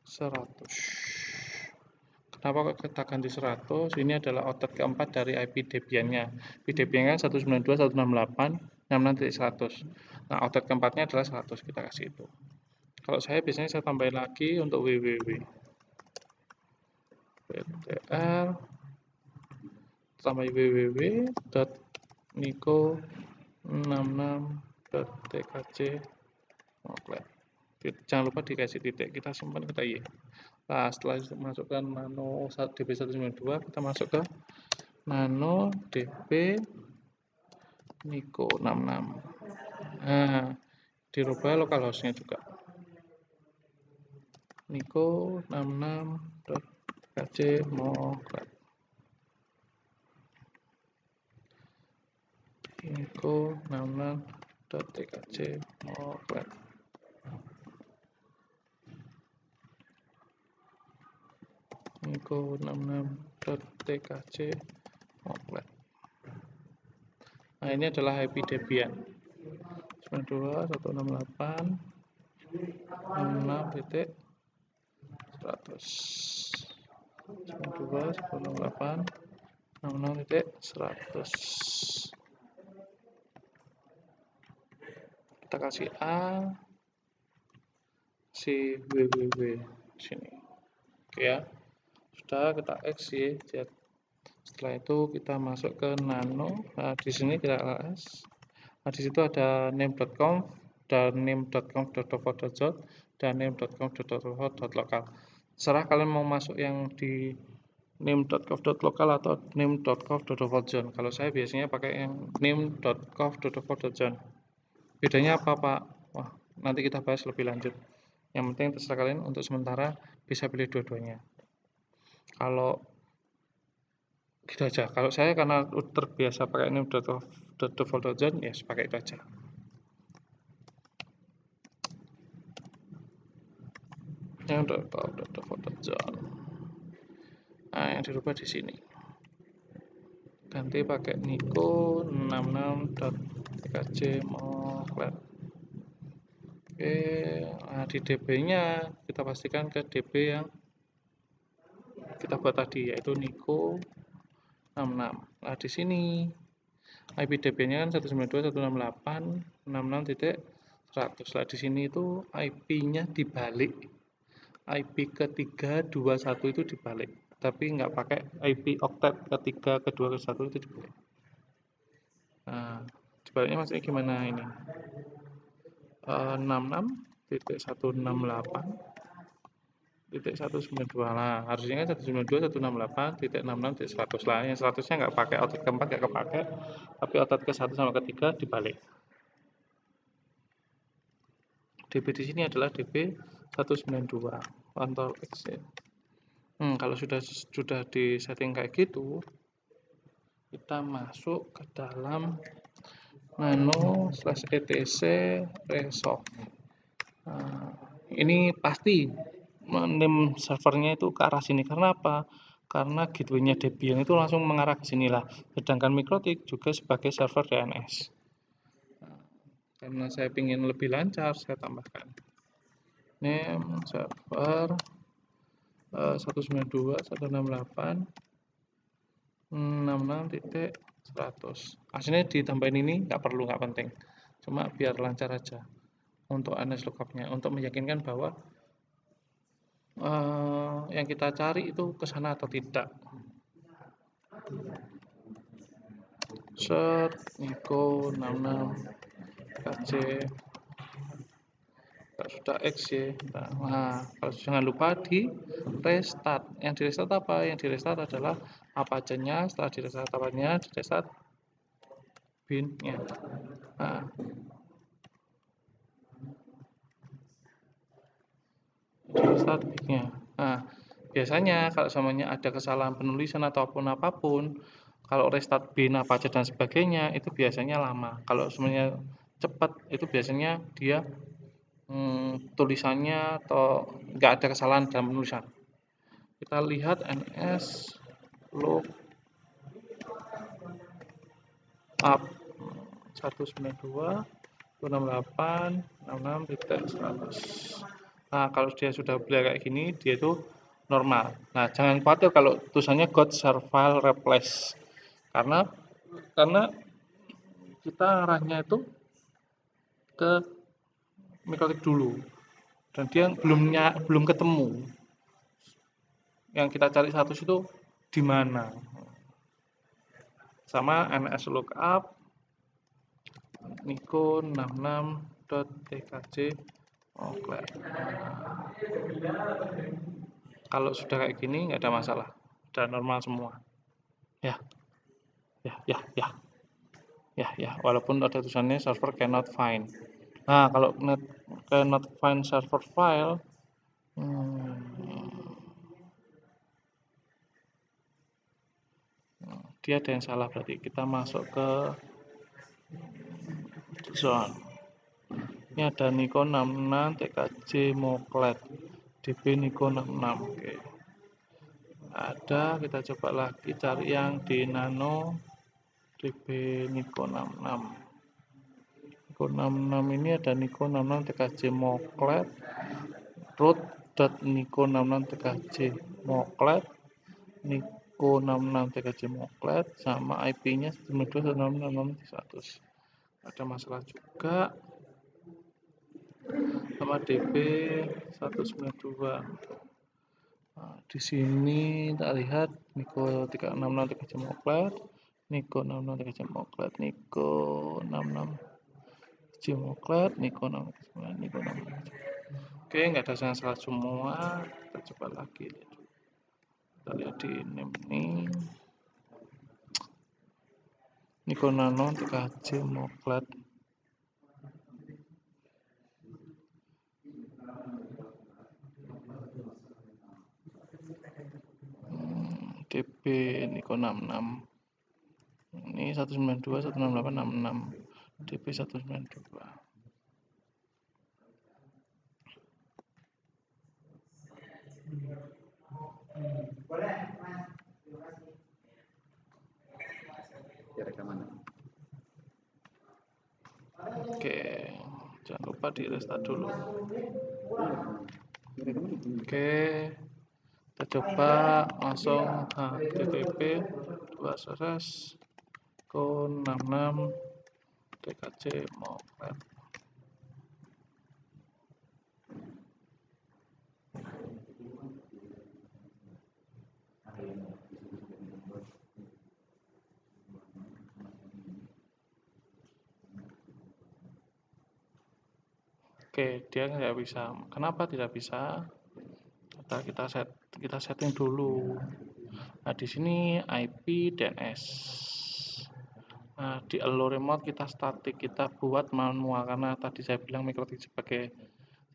100. Kenapa kita ganti 100? Ini adalah outlet keempat dari IP Debian-nya. IP Debian kan 192.168.66.100. Nah, outlet keempatnya adalah 100, kita kasih itu. Kalau saya biasanya saya tambahin lagi untuk www. ptr tambah www.niko66.tkj moclet. Jangan lupa dikasih titik, kita simpan kita y. Nah, setelah masukkan nano db192, kita masuk ke nano db Niko 66. Nah, dirubah localhost-nya juga. Niko 66.tkj moclet. Niko 66.tkj moclet. Niko 66.tkj moclet. Nah, ini adalah IP Debian 92.168.66.100. 92.168.66.100. Kita kasih A, si www sini. Oke ya. Sudah, kita X Y Z. Setelah itu kita masuk ke nano. Nah, di sini kita ls. Nah, di situ ada name.conf dan name.conf.default.zone dan name.conf.default.local. Terserah kalian mau masuk yang di name.conf.local atau name.conf.default.zone. Kalau saya biasanya pakai yang name.conf.default.zone. Bedanya apa, Pak? Wah, nanti kita bahas lebih lanjut. Yang penting terserah kalian, untuk sementara bisa pilih dua-duanya. Kalau gitu aja. Kalau saya karena terbiasa pakai name.conf.default.zone, ya pakai itu aja. Name.conf.default.zone. Nah, yang dirubah di sini. Ganti pakai Niko 66.tkj moclet. Oke, nah di DB-nya kita pastikan ke DB yang kita buat tadi, yaitu Niko 66. Nah, di sini IP DB-nya kan 192.168.66.100. Nah, di sini itu IP-nya dibalik. IP ketiga 21 itu dibalik. Tapi nggak pakai IP oktet ketiga, kedua, ke satu itu dibalik. Nah, dibaliknya maksudnya gimana ini? 66.168.192. Nah, harusnya kan 192.168.66.100 lah. Yang 100-nya nggak pakai, outlet keempat nggak kepake, tapi outlet ke 1 sama ketiga dibalik. DB di sini adalah DB 192. Ctrl X ya. Kalau sudah di setting kayak gitu, kita masuk ke dalam nano/etc resolve. Nah, ini pasti name servernya itu ke arah sini. Karena apa? Karena gateway-nya Debian itu langsung mengarah ke sinilah. Sedangkan MikroTik juga sebagai server DNS. Nah, karena saya ingin lebih lancar, saya tambahkan. name server 192.168.66.100. Aslinya ditambahin ini nggak perlu, nggak penting, cuma biar lancar aja untuk NS lookupnya, untuk meyakinkan bahwa yang kita cari itu ke sana atau tidak. Set Niko 66 KC sudah X ya. Nah, kalau jangan lupa di restart. Yang di restart apa? Yang di restart adalah Apache-nya. Setelah di restart apanya? Di restart bin-nya. Nah, di restart bin-nya. Nah, biasanya kalau semuanya ada kesalahan penulisan ataupun apapun, kalau restart bin Apache dan sebagainya itu biasanya lama. Kalau semuanya cepat itu biasanya dia tulisannya atau nggak ada kesalahan dalam penulisan. Kita lihat ns lookup 192.168.66.100. Nah, kalau dia sudah beli kayak gini, dia itu normal. Nah, jangan khawatir kalau tulisannya got share file replace, karena kita arahnya itu ke mikrotik dulu dan dia belum ketemu. Yang kita cari status itu di mana? Sama ns lookup Niko 66.tkj moclet. Kalau sudah kayak gini nggak ada masalah, sudah normal semua. Ya. Walaupun ada tulisannya server cannot find. Nah, kalau cannot find server file, dia ada yang salah berarti. Kita masuk ke zone. Ini ada Niko 66 tkj moclet db Niko 66. Oke. Ada, kita coba lagi cari yang di nano db Niko 66. Niko 66 ini ada Niko 66 tkj moclet root.niko 66 tkj moclet Niko 66 tkj moclet sama IP-nya 192.168.100. Ada masalah juga sama DB 192. Nah, di sini kita lihat Niko 366 tkj moclet, Niko 66 tkj moclet, Niko 66 tkj moclet, Niko 66 Niko 66. Oke, nggak ada yang salah semua. Kita coba lagi. Kita lihat di name ini. Niko 66 tkj moclet. DB Niko 66. Ini 192 16866 DB 192. Oke, jangan lupa di restart dulu. Oke, kita coba langsung http 2/66 tkj moclet. Oke, dia nggak bisa. Kenapa tidak bisa? Kita setting dulu. Nah, di sini IP DNS. Nah, di allow remote kita static, kita buat manual karena tadi saya bilang mikrotik sebagai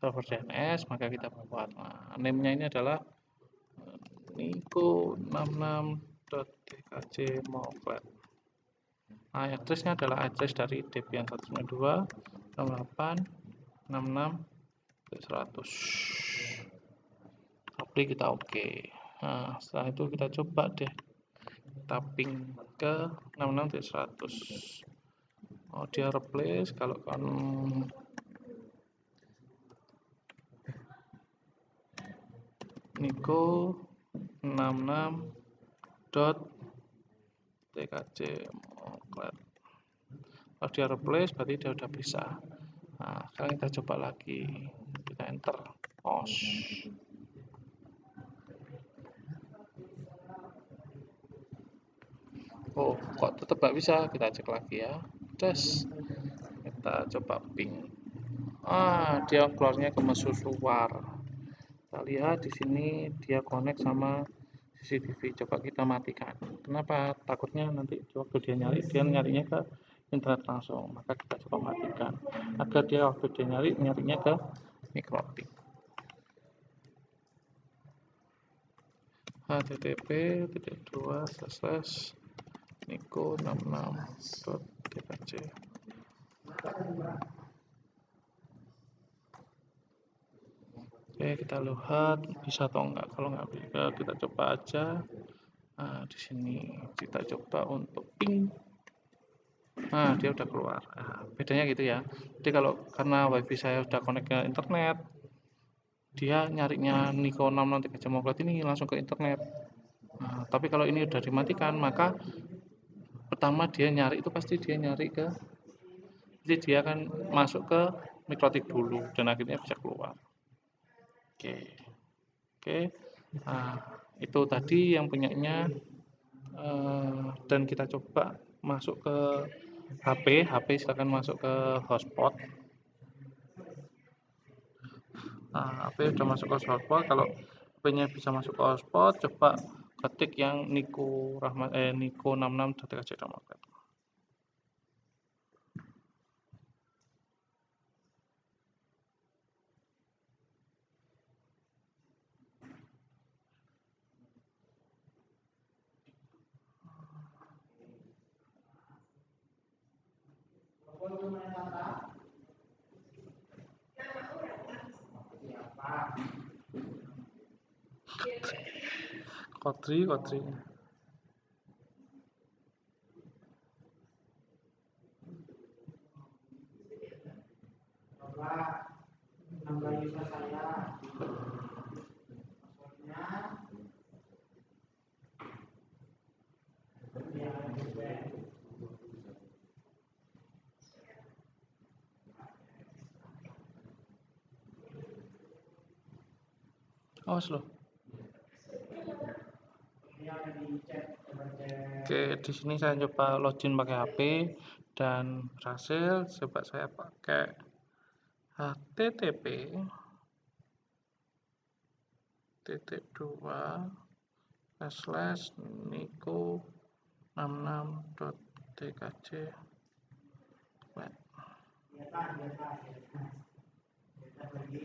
server DNS, maka kita buat. Nah, name-nya ini adalah Niko 66.tkj moclet. Nah, address-nya adalah address dari DB yang 192 68 66 100. Tapi kita oke. Nah, setelah itu kita coba deh tapping ke 66.100. Oh, dia replace kalau kan Niko 66.tkc moklet. Kalau dia replace berarti dia udah bisa. Nah, sekarang kita coba lagi, kita enter os. Oh, kok tetap nggak bisa? Kita cek lagi ya. Tes, kita coba ping. Dia keluarnya ke mercusuar. Kita lihat di sini dia connect sama CCTV. Coba kita matikan. Kenapa? Takutnya nanti waktu dia nyarinya ke internet langsung. Maka kita coba matikan agar dia waktu dia nyarinya ke mikrotik. http://niko66.tkc. Oke, kita lihat bisa atau enggak. Kalau nggak bisa, kita coba aja. Nah, di sini kita coba untuk ping. Nah, dia udah keluar. Nah, bedanya gitu ya. Jadi kalau karena wifi saya udah connect ke internet, dia nyarinya Niko 66.tkc moklet ini langsung ke internet. Nah, tapi kalau ini udah dimatikan, maka pertama dia nyari itu pasti dia nyari ke, jadi dia akan masuk ke mikrotik dulu dan akhirnya bisa keluar. Oke. Nah, itu tadi yang punyanya, dan kita coba masuk ke HP silakan masuk ke hotspot. Nah, HP udah masuk ke hotspot. Kalau HP-nya bisa masuk ke hotspot, coba ketik yang Niko 66.tkc moklet. Kodri. Awas loh. Oke, di sini saya coba login pakai HP dan berhasil. Coba saya pakai http://niko66.tkc.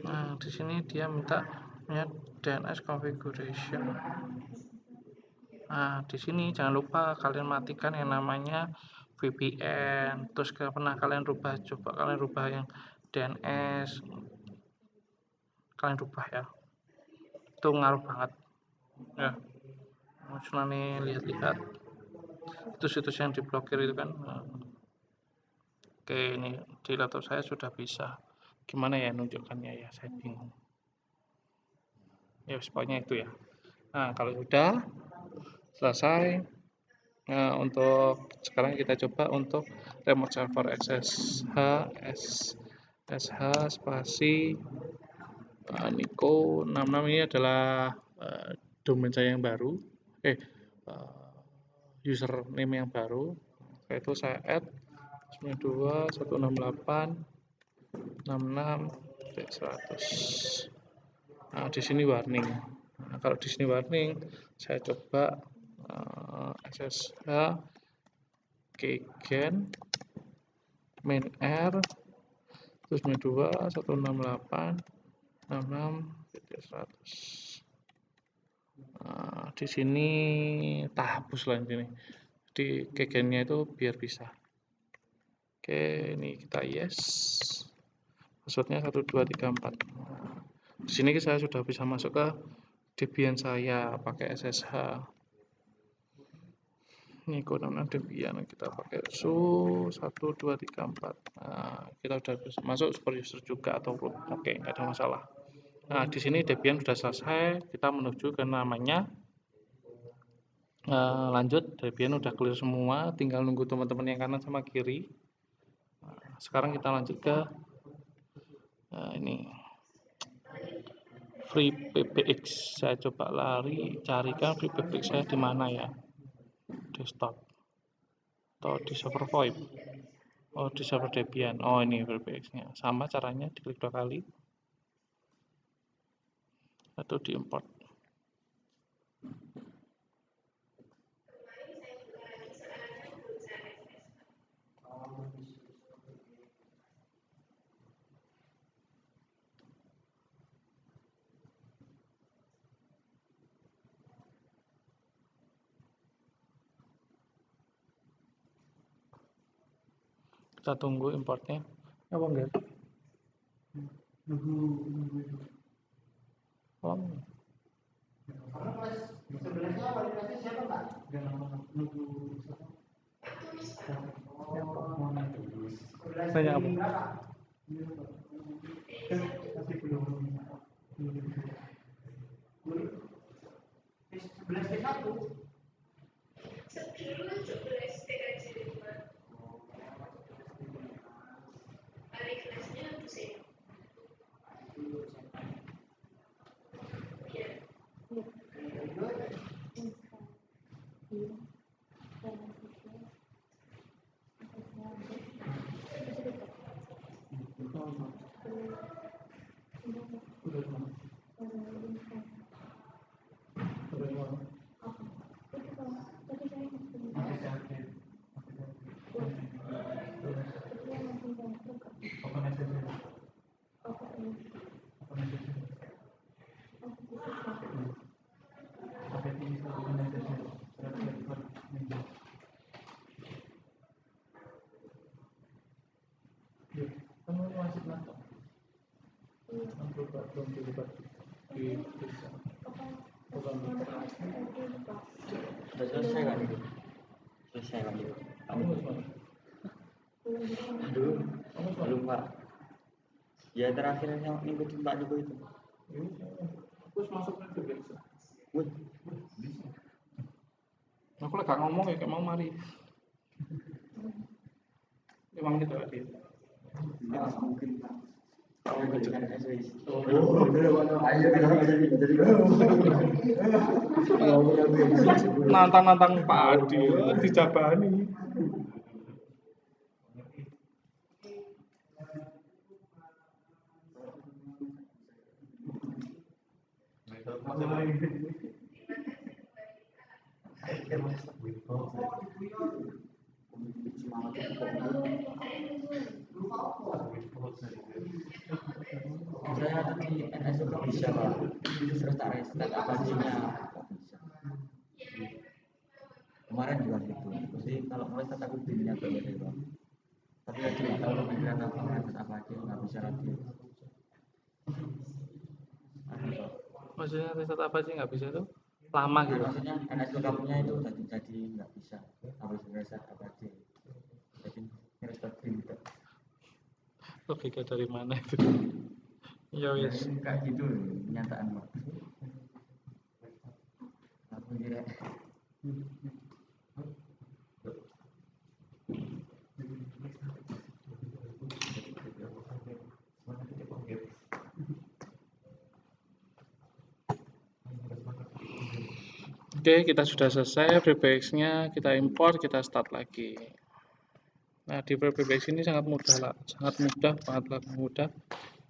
Nah, di sini dia minta DNS configuration. Nah, di sini jangan lupa kalian matikan yang namanya VPN. Terus pernah kalian rubah, coba kalian rubah yang DNS. Kalian rubah ya. Itu ngaruh banget. Ya. Cuma nih lihat-lihat. Itu situs yang diblokir itu kan. Oke, ini di laptop saya sudah bisa. Gimana ya nunjukkannya ya, saya bingung. Ya, pokoknya itu ya. Nah, kalau sudah selesai, untuk sekarang kita coba untuk remote server SSH spasi Niko 66 ini adalah domain saya yang baru, username yang baru, yaitu saya add 92.168.66.100. Nah, di sini warning. Nah, kalau di sini warning, saya coba SSH keygen main r terus 92.168.66.100. Nah, di sini tak hapus lah ini. Jadi keygennya itu biar bisa. Oke, ini kita yes. Passwordnya 1234. Di sini saya sudah bisa masuk ke Debian saya pakai SSH. Niko 66 Debian kita pakai su1234. Nah, kita udah bisa masuk super user juga atau root. Oke, nggak ada masalah. Nah, di sini Debian sudah selesai, kita menuju ke namanya. Lanjut, Debian udah clear semua, tinggal nunggu teman-teman yang kanan sama kiri. Nah, sekarang kita lanjut ke ini FreePBX. Saya coba carikan FreePBX saya di mana ya, desktop atau di server VoIP. Oh, di server Debian. Oh, ini FreePBX-nya. Sama caranya, diklik 2 kali atau diimport. Kita tunggu importnya. Apa enggak? Oh. Tanya apa? Sudah selesai kan itu? Selesai kan itu? Belum Pak. Ya terakhir yang ngikutin Pak Joko itu. Terus masuknya ke biasa. Wih, Aku lagi gak ngomong ya, kayak mau mari. 5 menit lagi. nggak mungkin Pak. Oh, Dengan SWS. Nantang-nantang Pak Adi, dijabani. Saya di NS itu bisa Pak. Terus tak restart aplikasinya kok bisa. Kemarin juga gitu. Jadi kalau ngerestart aku pinnya ke Pak. Tapi lagi nggak tahu pemikiran apa restart apa aja nggak bisa lagi. Maksudnya riset apa sih nggak bisa tuh? Lama gitu. Maksudnya NS kamunya itu jadi nggak bisa. Harus ngerestart apa aja. Jadi ngerestart pinnya. Logika dari mana itu? Ya wis. Kayak gitu kenyataan Pak. Aku kira Oke, kita sudah selesai FreeBX-nya, kita import, kita start lagi. Nah, di FreeBX ini sangat mudah lah, sangat mudah.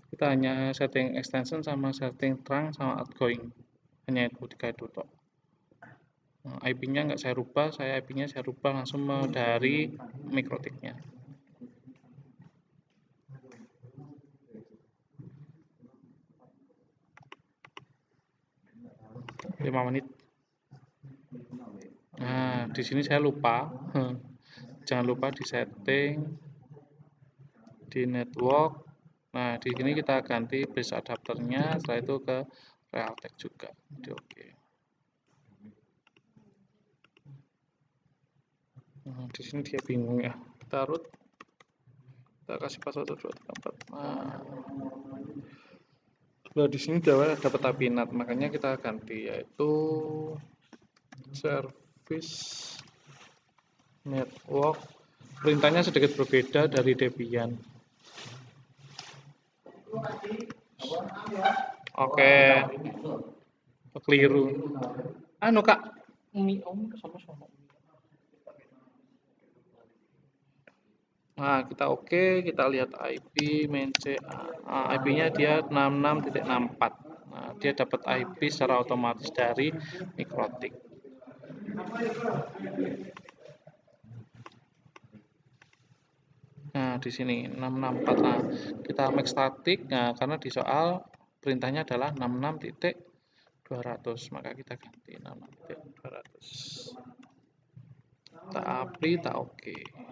Kita hanya setting extension sama setting trunk sama outgoing. Hanya itu, 3 itu toh. Nah, IP-nya nggak saya rubah, IP-nya saya rubah langsung dari MikroTik-nya. 5 menit. Nah, di sini saya lupa. Jangan lupa di setting, di network. Nah, di sini kita ganti base adapternya, setelah itu ke Realtek juga. Jadi oke. Nah, di sini dia bingung ya. Kita root. Kita kasih password 1 2 3 4. Nah. Nah, di sini dapat IP NAT, makanya kita ganti yaitu service network. Perintahnya sedikit berbeda dari Debian. Oke, keliru. Anu Kak, ini om sama-sama. Nah, kita oke, kita lihat IP main CA. Nah, IP-nya dia 66.64. Nah, dia dapat IP secara otomatis dari MikroTik. Nah, di sini 664. Nah, kita make static. Nah, karena di soal perintahnya adalah 66.200, maka kita ganti 66.200. Kita apply, kita oke.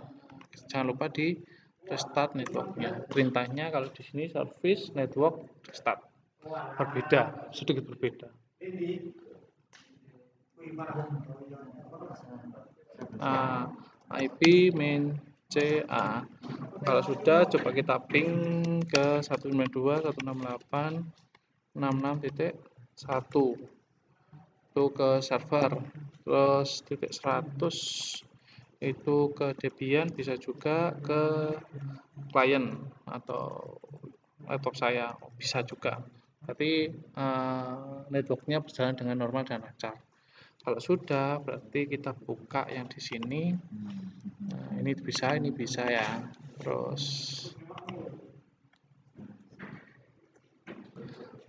Jangan lupa di restart networknya. Perintahnya kalau di sini service network restart. Berbeda, sedikit berbeda. IP main CA. Kalau sudah, coba kita ping ke 192.168.66.1 itu ke server, terus titik 100 itu ke Debian, bisa juga ke klien atau laptop saya, bisa juga. Berarti networknya berjalan dengan normal dan lancar. Kalau sudah, berarti kita buka yang di sini. Nah, ini bisa ya. Terus,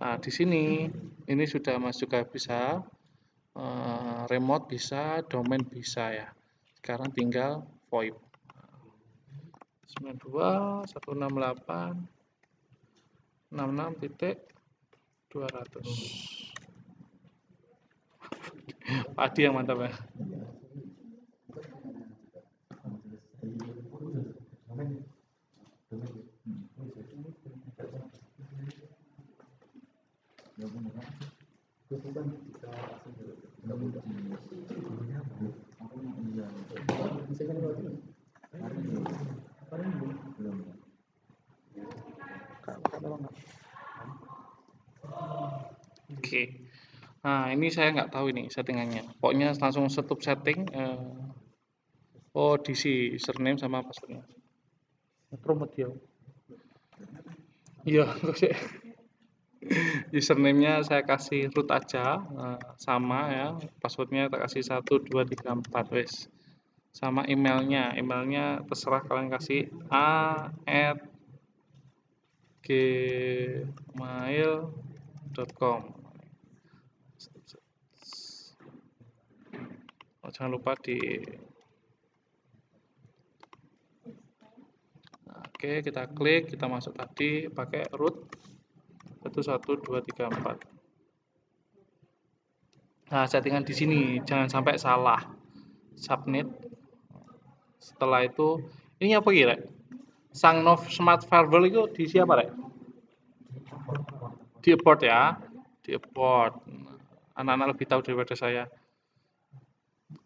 nah di sini ini sudah masuk, juga bisa remote, bisa domain, bisa ya. Sekarang tinggal VoIP. 92.168.66.200. Padi yang mantap ya. Oke. Nah, ini saya nggak tahu ini settingannya. Pokoknya langsung stop setting. Oh, DC username sama passwordnya. Promote dia. Iya, username-nya saya kasih root aja, sama ya. Passwordnya tak kasih 1 2 3 4 wes. Sama emailnya terserah kalian kasih a@gmail.com. Jangan lupa di oke, kita klik, kita masuk tadi pakai root itu 1 2 3 4. Nah, settingan di sini jangan sampai salah. Submit. Setelah itu ini apa kira? Sangnov Smart Firewall itu di siapa, Rek? Di abort ya. Di abort. Anak-anak lebih tahu daripada saya.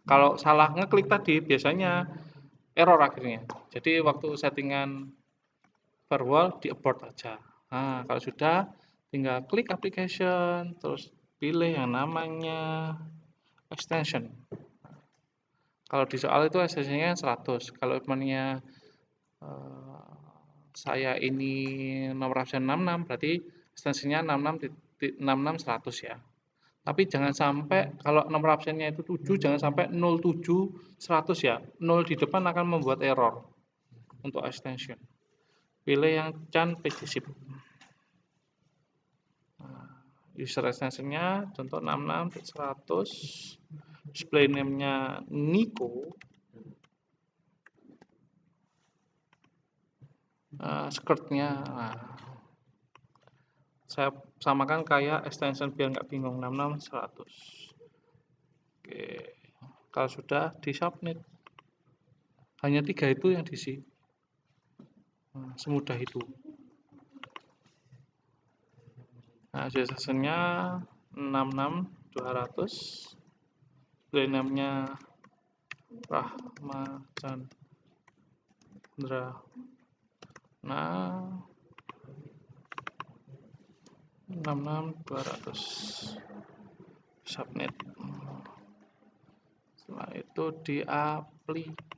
Kalau salah ngeklik tadi biasanya error akhirnya. Jadi waktu settingan firewall di abort aja. Nah, kalau sudah tinggal klik application, terus pilih yang namanya extension. Kalau di soal itu extensionnya 100. Kalau temannya saya ini nomor absen 66, berarti extensionnya 66.66.100 ya. Tapi jangan sampai kalau nomor absennya itu 7, jangan sampai 07.100 ya. 0 di depan akan membuat error untuk extension. Pilih yang CAN PGZip. User extensionnya contoh 66.100. Display name-nya Nico. Skirt-nya saya samakan kayak extension biar nggak bingung, 66.100. Oke, kalau sudah di submit, hanya 3 itu yang diisi. Semudah itu. Nah, extensionnya 66.200. Display name-nya Rahmachandra. Nah, 66.200 submit. Setelah itu di apply.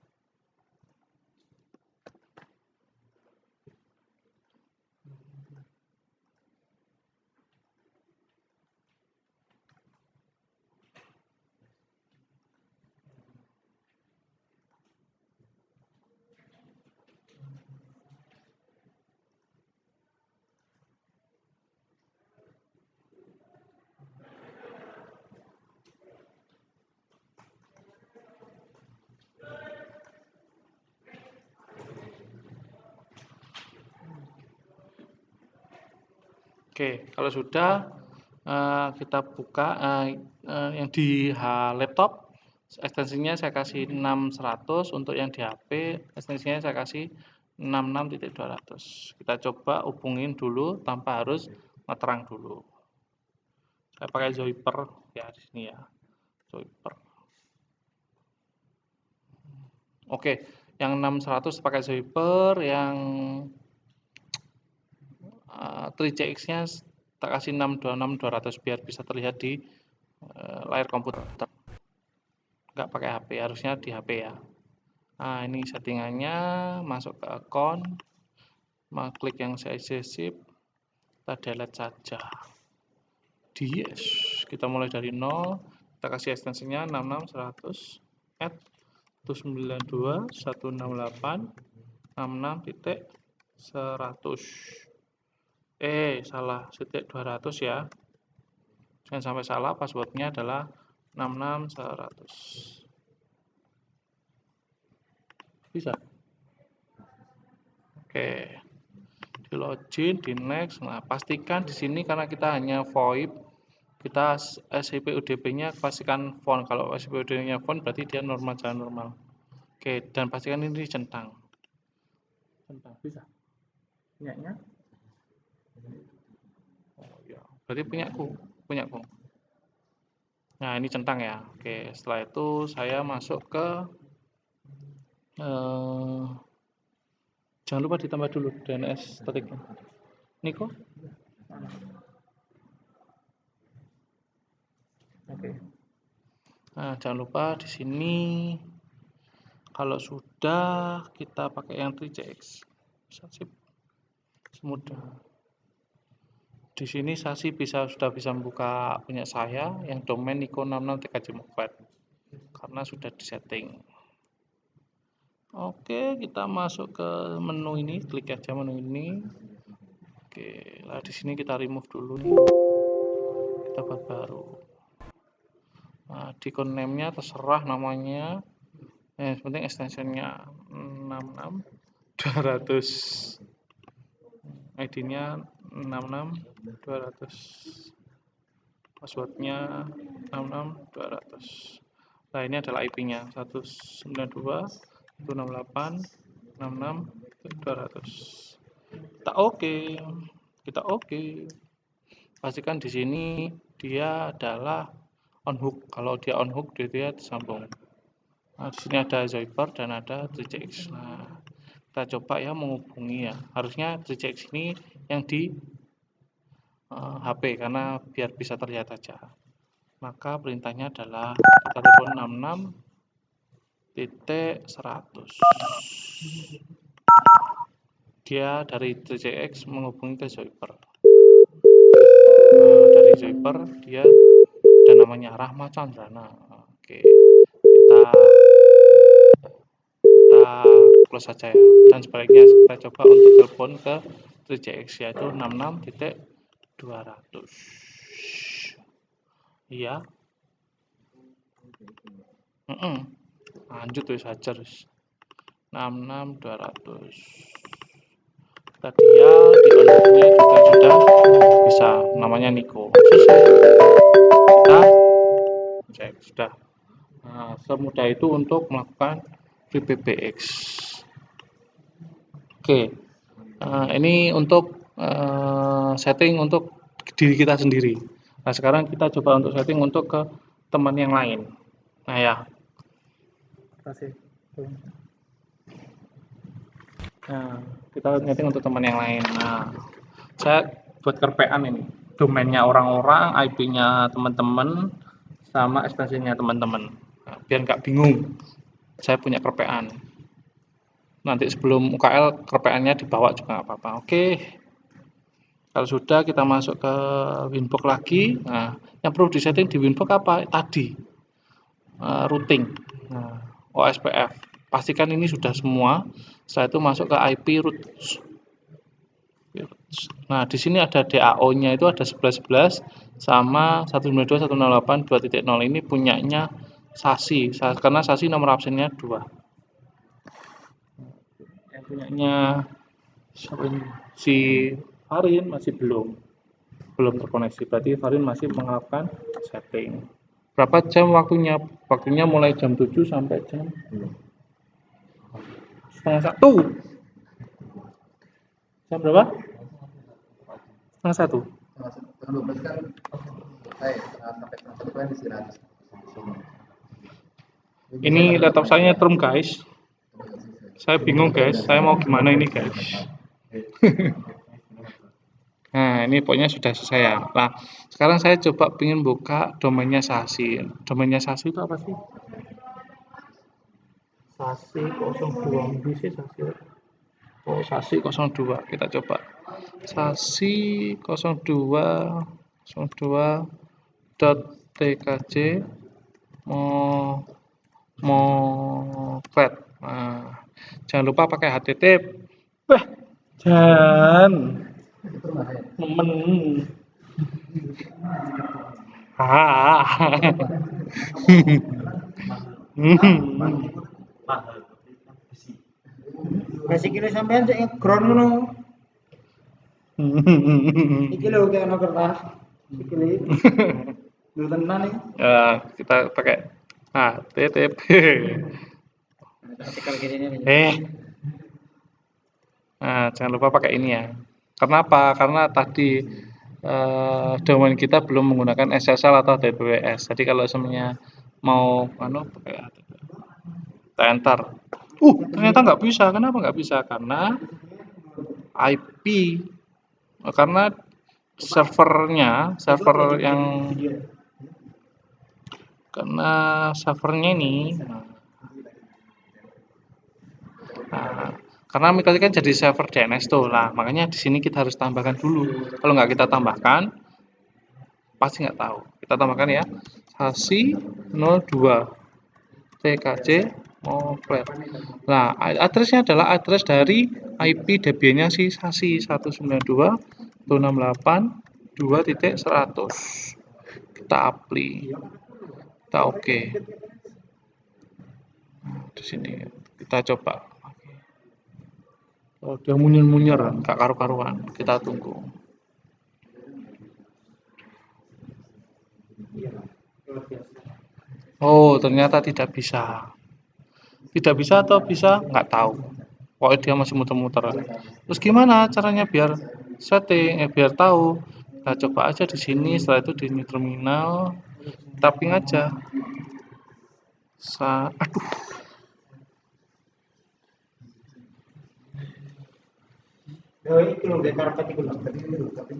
Oke, kalau sudah kita buka yang di laptop, ekstensinya saya kasih 6100, untuk yang di HP ekstensinya saya kasih 66.200. Kita coba hubungin dulu tanpa harus ngeterang dulu. Saya pakai Zoiper ya di sini ya, Zoiper. Oke, yang 6100 pakai Zoiper, yang 3CX-nya tak kasih 626.200 biar bisa terlihat di layar komputer. Nggak pakai HP, harusnya di HP ya. Nah, ini settingannya, masuk ke account, klik yang CIC zip, kita delete saja. Yes, kita mulai dari 0, kita kasih ekstensinya 66100 add 192.168.66.100. Salah, titik 200 ya. Jangan sampai salah, passwordnya adalah 66100. Bisa. Oke. Di login, di next. Nah, pastikan di sini karena kita hanya VoIP, kita SIP UDP-nya pastikan font. Kalau SIP UDP-nya font berarti dia normal, jalan normal. Oke, dan pastikan ini centang. Centang bisa. Punyanya? Oh ya, berarti punyaku. Nah, ini centang ya. Oke, setelah itu saya masuk ke jangan lupa ditambah dulu DNS statiknya. Niko? Oke. Nah, jangan lupa di sini kalau sudah kita pakai yang 3CX. Sip. Semudah. Di sini Sasi sudah bisa membuka punya saya yang domain Niko 66tkjmokpad karena sudah disetting. Oke, kita masuk ke menu ini, klik aja menu ini. Oke, lah di sini kita remove dulu nih. Kita buat baru. Nah, di name-nya terserah namanya. Yang penting extensionnya 66200. ID-nya 66200. Passwordnya 66200. Nah, ini adalah IP-nya 192.168.66.200. Kita oke. Pastikan di sini dia adalah on hook. Kalau dia on hook, dia tersambung. Nah, di sini ada Zoiper dan ada 3CX. Nah, kita coba ya menghubungi ya. Harusnya 3CX ini yang di HP karena biar bisa terlihat aja. Maka perintahnya adalah kita telepon 66.100. Dia dari 3CX menghubungi ke Zoiper. Dari Zoiper dia ada namanya Rahmat Chandrana. Oke, kita close saja ya. Dan sebaliknya kita coba untuk telepon ke 3CX yaitu 66.200. Iya. Lanjut terus aja terus. 66.200. Tadi ya di on-nya juga sudah bisa, namanya Niko. Kita cek sudah. Nah, semudah itu untuk melakukan VPBX. Oke, ini untuk setting untuk diri kita sendiri. Nah, sekarang kita coba untuk setting untuk ke teman yang lain. Nah ya, nah, kita setting untuk teman yang lain. Nah, saya buat kerpean ini. domainnya orang-orang, IP-nya teman-teman, sama ekstensinya teman-teman. Nah, biar nggak bingung, saya punya kerpean. Nanti sebelum UKL kerpeannya dibawa juga nggak apa-apa. Oke, kalau sudah kita masuk ke Winbox lagi. Nah, yang perlu disetting di Winbox apa? Tadi routing, OSPF. Pastikan ini sudah semua. Setelah itu masuk ke IP root. Nah, di sini ada DAO-nya itu ada 1111 sama 192.168.2.0 ini punyanya Sasi, karena Sasi nomor absennya 2. Yang punyanya siapa ini? Si Farin masih belum terkoneksi, berarti Farin masih melakukan setting. Berapa jam waktunya? Waktunya mulai jam 7 sampai jam setengah 1. Jam berapa? Setengah 1. Tanggal 12 kan sampai setengah 1 kan istirahat. Ini laptop saya nyetrum guys. Saya bingung guys, saya mau gimana ini guys. Nah, ini pokoknya sudah selesai ya. Nah, sekarang saya coba pengen buka domainnya Sasi. Domainnya Sasi itu apa sih? Sasi 02 bisa Sasi. Oh, Sasi 02. Kita coba. Sasi 02.tkj moclet. Nah, jangan lupa pakai HTTP. Jangan. Nemen. Kasih kilo sampean sik ngeground ngono. Iki lho kayak ono kertas. Iki lho. Lu tenan iki. Ya, kita pakai HTTP. Nah, jangan lupa pakai ini ya. Kenapa? Karena tadi domain kita belum menggunakan SSL atau DPWS. Jadi kalau semuanya mau pakai kita enter. Ternyata nggak bisa. Kenapa nggak bisa? Karena IP. Karena servernya ini. Karena mikrotik kan jadi server DNS tuh lah, makanya di sini kita harus tambahkan dulu. Kalau nggak kita tambahkan, pasti nggak tahu. Kita tambahkan ya, Sasi 02 tkj moclet. Nah, addressnya adalah address dari IP DB-nya si Sasi 192.168.2.100. Kita apply, kita oke. Nah, di sini kita coba. Oh, dia munyer-munyer, nggak karu-karuan. Kita tunggu. Oh, ternyata tidak bisa. Tidak bisa atau bisa? Nggak tahu. Pokoknya dia masih muter-muter. Terus gimana caranya biar setting, biar tahu? Kita coba aja di sini. Setelah itu di terminal, tapping aja. Aduh. Yo iki lho gak karpet iku lho, tapi lho tapi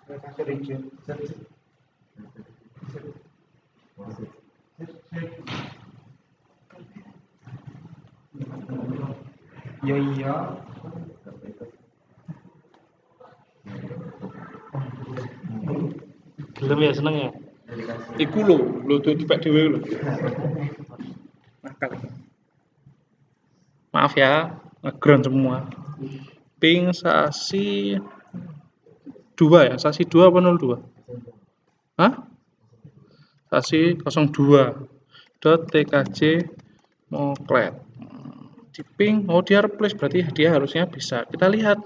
kasih hijau. Yo iya. Gelem ya, seneng ya. Iku lho tuh dipek dhewe lho. Nakal. Maaf ya, ngeground semua. Ping Sasi 2 ya, Sasi 2 apa 02? Hah? Sasi 02.tkj moclet. Di ping, oh dia replace, berarti dia harusnya bisa. Kita lihat.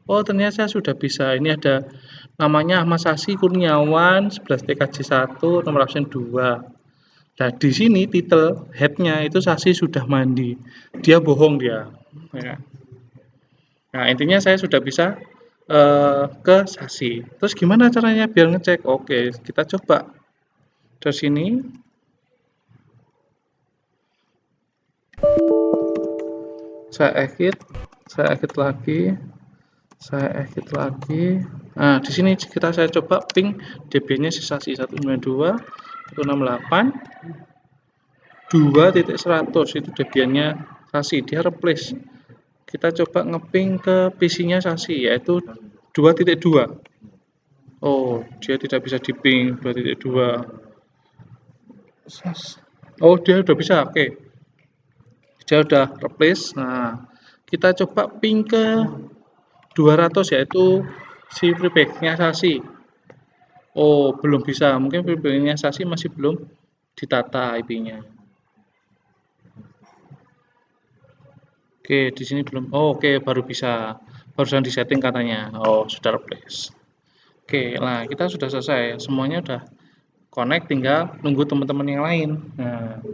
Oh ternyata sudah bisa. Ini ada namanya Ahmad Sasi Kurniawan 11 tkj 1 nomor absen 2. Nah di sini titel headnya itu Sasi sudah mandi. Dia bohong dia. Ya. Nah intinya saya sudah bisa ke Sasi. Terus gimana caranya biar ngecek? Oke, kita coba dari sini. Saya exit lagi. Nah, di sini saya coba ping db-nya sesasi 192.168 2.100 itu debiannya sasi, dia replace. Kita coba ngeping ke PC-nya sasi yaitu 2.2. Oh, dia tidak bisa diping 2.2. Oh, dia udah bisa. Oke. Dia udah replace. Nah, kita coba ping ke 200 yaitu si freeback-nya sasi. Oh, belum bisa. Mungkin freeback-nya sasi masih belum ditata IP-nya. Oke, di sini belum. Oh, oke, baru bisa. Barusan disetting katanya. Oh, sudah replace. Oke, nah kita sudah selesai. Semuanya udah connect, tinggal nunggu teman-teman yang lain. Nah,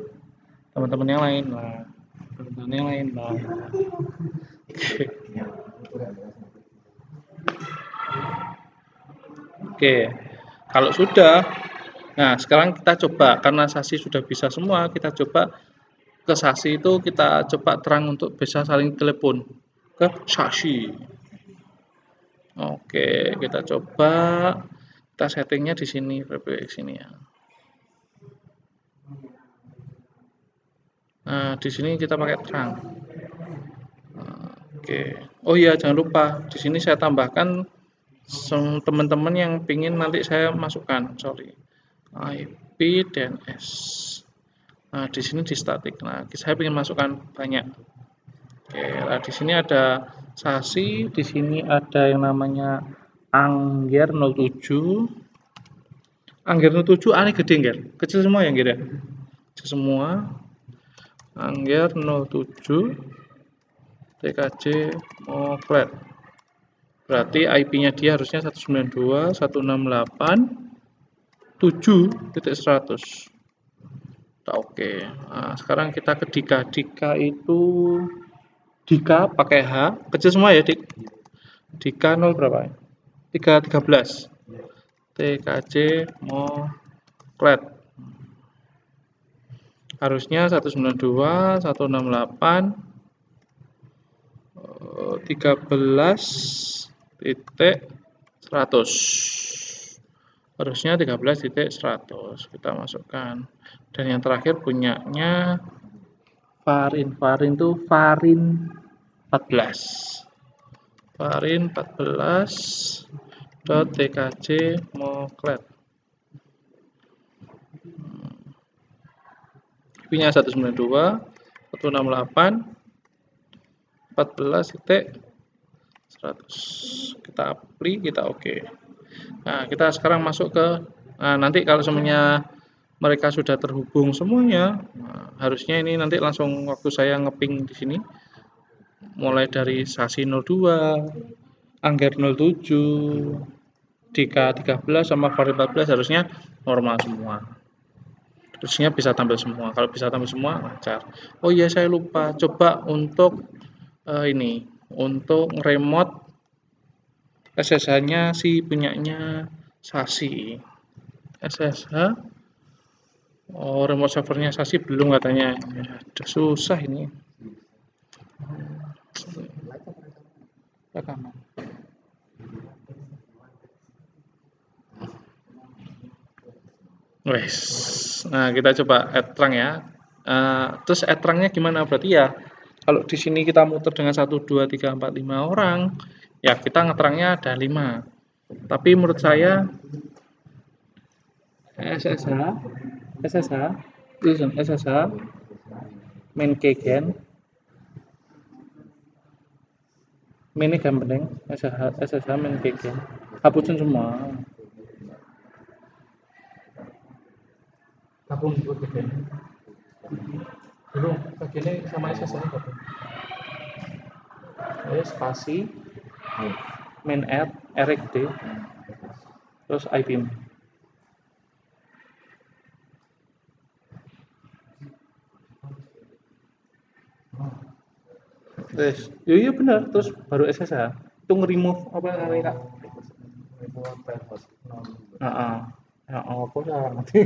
teman-teman yang lain. Nah, teman-teman yang lain. Nah. Oke. Oke. Kalau sudah, nah sekarang kita coba karena sasi sudah bisa semua, kita coba ke sasi itu kita coba terang untuk bisa saling telepon ke sasi. Oke, kita coba kita settingnya di sini, sini ya. Nah, di sini kita pakai terang. Oke. Oh iya, jangan lupa di sini saya tambahkan teman-teman yang pingin nanti saya masukkan, sorry. IP DNS. Nah, di sini di static. Nah, saya ingin masukkan banyak. Oke, nah di sini ada sasi, di sini ada yang namanya Angger 07. Angger 07 aneh gede enggak? Kecil semua ya, Angger? Kecil semua. Angger 07 TKJ Moklet. Berarti IP-nya dia harusnya 192.168.7.100. Oke. Nah, sekarang kita ke Dika. Dika itu Dika pakai H, kecil semua ya, Dik. Dika 0 berapa? 13. TKJ Moklet. Harusnya 192.168.13.100. Harusnya 13.100. Kita masukkan. Dan yang terakhir punyanya Farin. Farin itu Farin 14. Farin 14.tkj Moklet. IP-nya 192.168.14.100. Kita apply, kita oke. Nah, kita sekarang masuk ke nanti kalau semuanya mereka sudah terhubung semuanya, harusnya ini nanti langsung waktu saya ngeping di sini mulai dari sasi 02, Angger 07, Dika 13 sama Farid 14 harusnya normal semua. Harusnya bisa tampil semua. Kalau bisa tampil semua lancar. Oh iya, saya lupa. Coba untuk ini untuk remote SSH-nya si punyanya Sasi. SSH remote servernya Sasi belum katanya. Ya, susah ini. Rekaman. Wes. Nah, kita coba add terang ya. Terus add terangnya gimana? Berarti ya kalau di sini kita muter dengan 1, 2, 3, 4, 5 orang, ya kita ngeterangnya ada 5. Tapi menurut saya SSH main keygen main gampang SSH main keygen hapusin semua gabung buat keygen belum bagiannya sama SSH gabung spasi main add rxd terus IP terus iya benar terus baru SSH itu nge-remove apa namanya kak apa salah nanti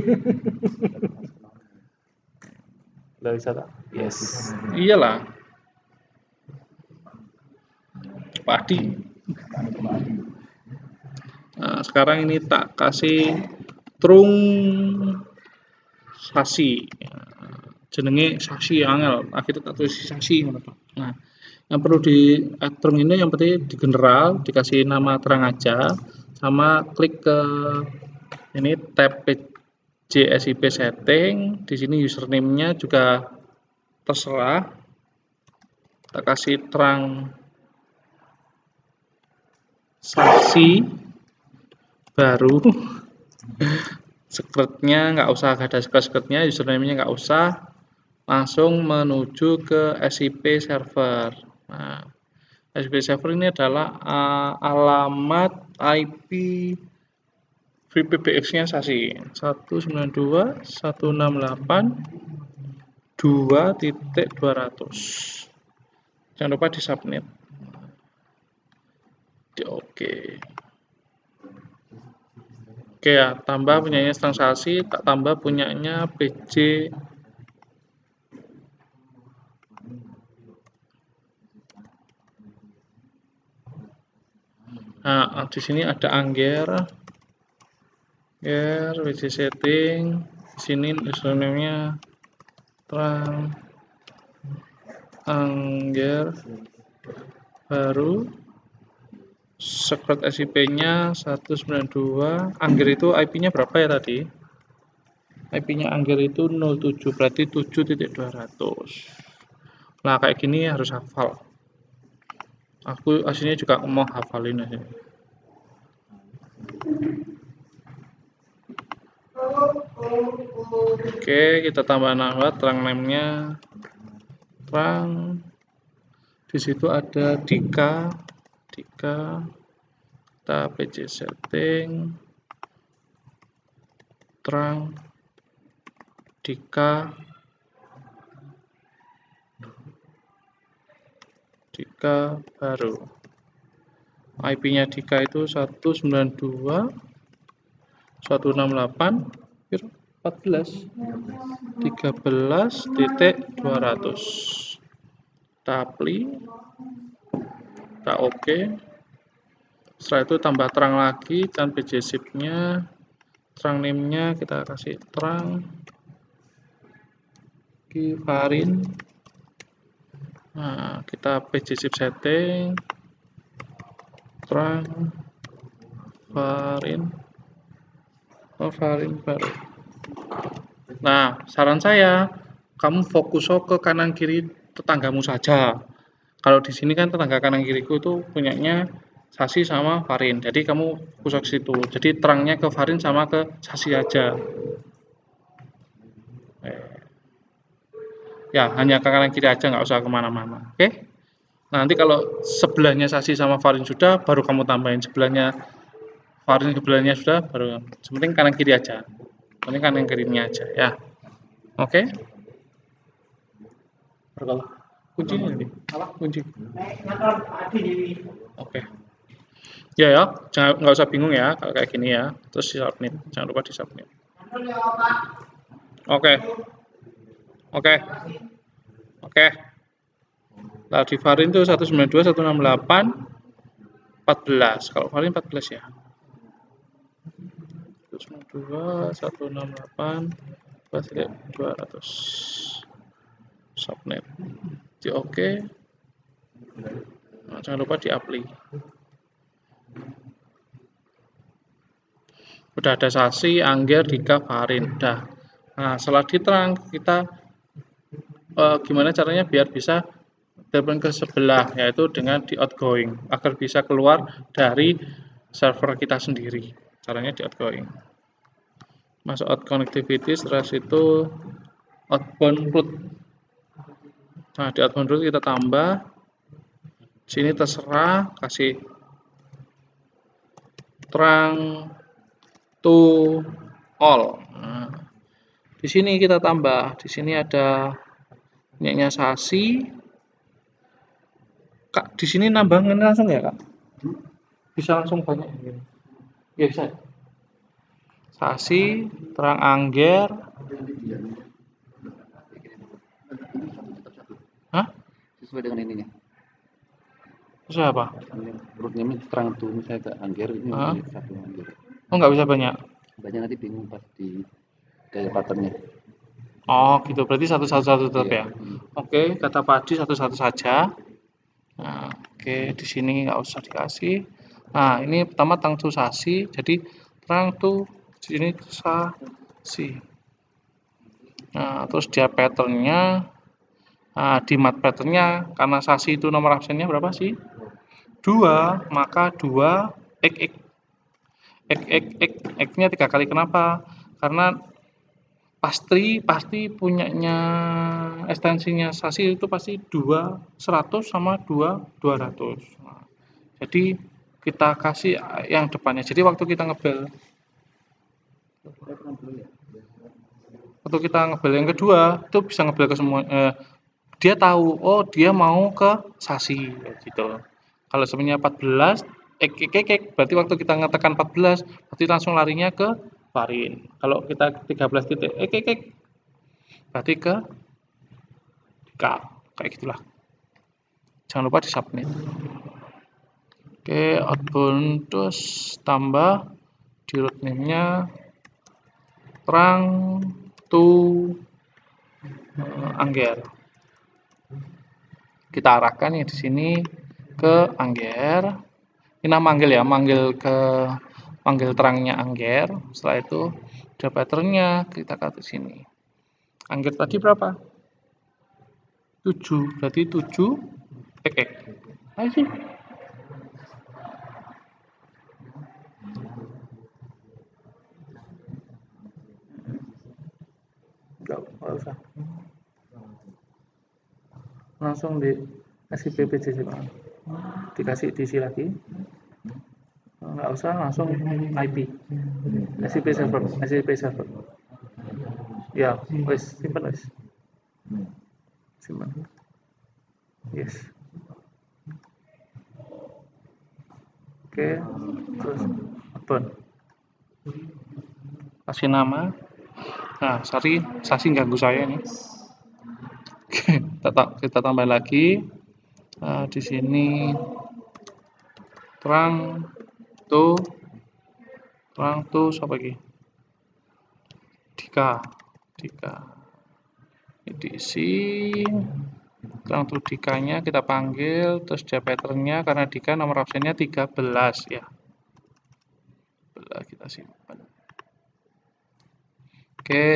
udah bisa tak yes iyalah padi Nah, sekarang ini tak kasih trung sasi. Jenenge sasi angel. Akhirnya tak tulis sasi. Nah, yang perlu di term ini yang penting di general dikasih nama terang aja, sama klik ke ini tab PJ/SIP setting. Di sini username-nya juga terserah. Kita kasih terang sasi baru. Secretnya nggak usah ada secretnya, username-nya nggak usah, langsung menuju ke SIP server. Nah, SIP server ini adalah alamat IP VPBX-nya sasi 192.168.2.200. Jangan lupa di submit. Oke. Oke ya, tambah punyanya transaksi, tak tambah punyanya PJ. Nah, di sini ada Angger, WC setting. Di sini username-nya terang Angger baru. Secret SIP-nya 192. Angger itu IP-nya berapa ya tadi? IP-nya Angger itu 07, berarti 7.200. Nah, kayak gini harus hafal. Aku aslinya juga mau hafalin aja. Oke, kita tambah nama terang name-nya. Terang. Di situ ada Dika. Kita PJ setting. Terang Dika baru. IP-nya Dika itu 192.168.13.200. Kita apply, kita oke. Setelah itu tambah terang lagi dan PJ zip-nya, terang name-nya kita kasih terang Kifarin. Nah, kita PJ zip setting terang Farin baru. Nah, saran saya, kamu fokus ke kanan kiri tetanggamu saja. Kalau di sini kan tetangga kanan kiriku itu punyanya Sasi sama Farin. Jadi kamu fokus ke situ. Jadi terangnya ke Farin sama ke Sasi aja. Ya, hanya ke kanan kiri aja, nggak usah kemana-mana. Oke? Nanti kalau sebelahnya Sasi sama Farin sudah, baru kamu tambahin sebelahnya Farin, sebelahnya sudah, baru. Sepenting kanan kiri aja. Sepenting kanan kirinya aja, ya. Oke? Kuncinya nanti. Kunci. Oke. Ya, nggak usah bingung ya kalau kayak gini ya. Terus di submit, jangan lupa di submit. Oke. Nah, di Farin itu 192.168.14. Kalau Farin 14 ya. 192.168.200. Subnet. Di oke. Nah, jangan lupa di apply. Udah ada Sasi, Angger, Dika, Farin. Udah. Nah, setelah diterang kita gimana caranya biar bisa telepon ke sebelah, yaitu dengan di outgoing agar bisa keluar dari server kita sendiri. Caranya di outgoing. Masuk out connectivity, setelah itu outbound root. Nah, di outbound root kita tambah. Sini terserah kasih terang to all. Nah, di sini kita tambah. Di sini ada punyanya Sasi. Kak, di sini nambahkan langsung ya, Kak? Bisa langsung banyak ya? Ya bisa. Sasi, terang Angger. Hah? Sesuai dengan ininya. Terus apa? Rootnya terang tuh misalnya ke Angger ini Hah? satu Angger. Oh, nggak bisa banyak. Banyak nanti bingung pas di kayak patternnya. Oh, gitu. Berarti satu-satu tetap Iya. ya. Oke, kata padi satu-satu saja. Nah, oke, di sini nggak usah dikasih. Nah, ini pertama tangtu sasi, jadi terang tuh di sini sasi. Nah, terus dia patternnya, nah, di mat patternnya karena sasi itu nomor absennya berapa sih? 2, maka 2 x x-nya 3 kali. Kenapa? Karena pasti punyanya ekstensinya sasi itu pasti 2 100 sama 2 200. Nah, jadi kita kasih yang depannya. Jadi waktu kita ngebel yang kedua itu bisa ngebel ke semua, dia tahu oh dia mau ke sasi gitu. Kalau sebenarnya 14 berarti waktu kita ngetekan 14 berarti langsung larinya ke varin. Kalau kita 13 titik berarti ke K, kayak gitulah. Jangan lupa di submit. Oke, outbound terus tambah di root name-nya terang to Angger. Kita arahkan ya di sini ke Angger. Ini nama manggil ya, manggil terangnya Angger. Setelah itu ada patternnya, kita ke sini. Angger tadi berapa? 7, berarti 7 x. Ayo sih. Enggak usah. Langsung di kasih PPCC dikasih diisi lagi. Nggak usah langsung IP SCP server ya wes simpan wes simpan yes oke terus open kasih nama. Nah sasi ganggu saya nih. kita tambah lagi. Nah, di sini terang tuh siapa lagi? Dika diisi terang tuh Dikanya kita panggil, terus dia patternnya karena Dika nomor absennya 13 ya. Kita simpan. Oke,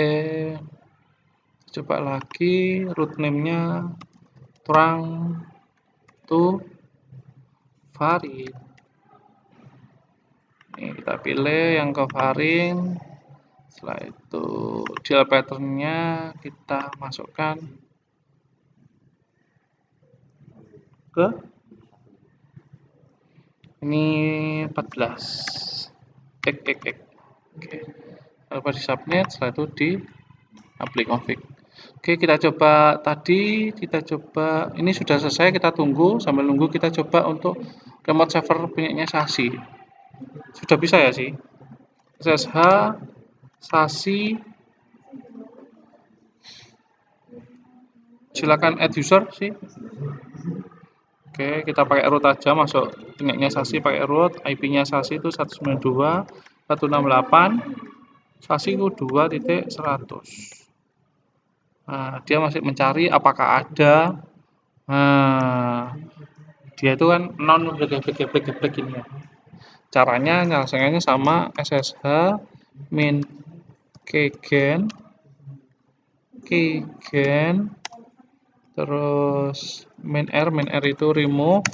coba lagi root name-nya terang tuh varin. Ini kita pilih yang ke varin. Setelah itu deal pattern-nya kita masukkan ke ini 14 Oke. Lalu di submit, setelah itu di apply config. Oke, kita coba ini sudah selesai, kita tunggu, sambil nunggu kita coba untuk remote server punyanya Sasi. Sudah bisa ya sih? SSH Sasi, silakan add user sih. Oke, kita pakai root aja, masuk punyanya Sasi pakai root, IP-nya Sasi itu 192.168, Sasi itu 2.100. Nah, dia masih mencari apakah ada. Nah, dia itu kan non geblek ini ya. Caranya nyelesainnya sama SSH min keygen terus min R itu remove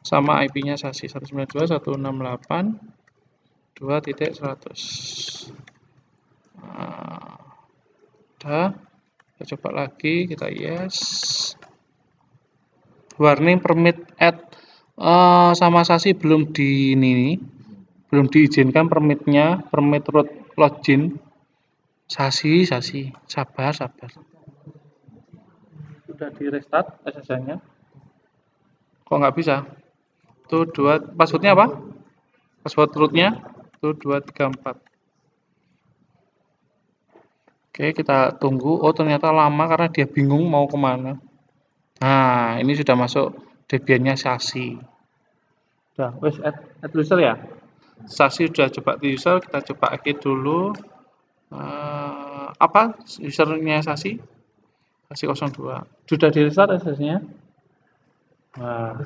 sama IP-nya Sasi 192.168.2.100. Nah, udah. Kita coba lagi, kita yes. Warning permit add sama Sasi belum diizinkan permitnya, permit root login. Sasi, sabar. Sudah di restart SSH-nya. Kok nggak bisa? Tuh passwordnya apa? Password rootnya tuh 234. Oke, kita tunggu. Oh, ternyata lama karena dia bingung mau kemana. Nah, ini sudah masuk Debian-nya Sasi. Udah, wes add user ya. Sasi udah coba di user, kita coba edit dulu. Apa usernya Sasi? Sasi 02. Sudah di restart sesinya? Nah,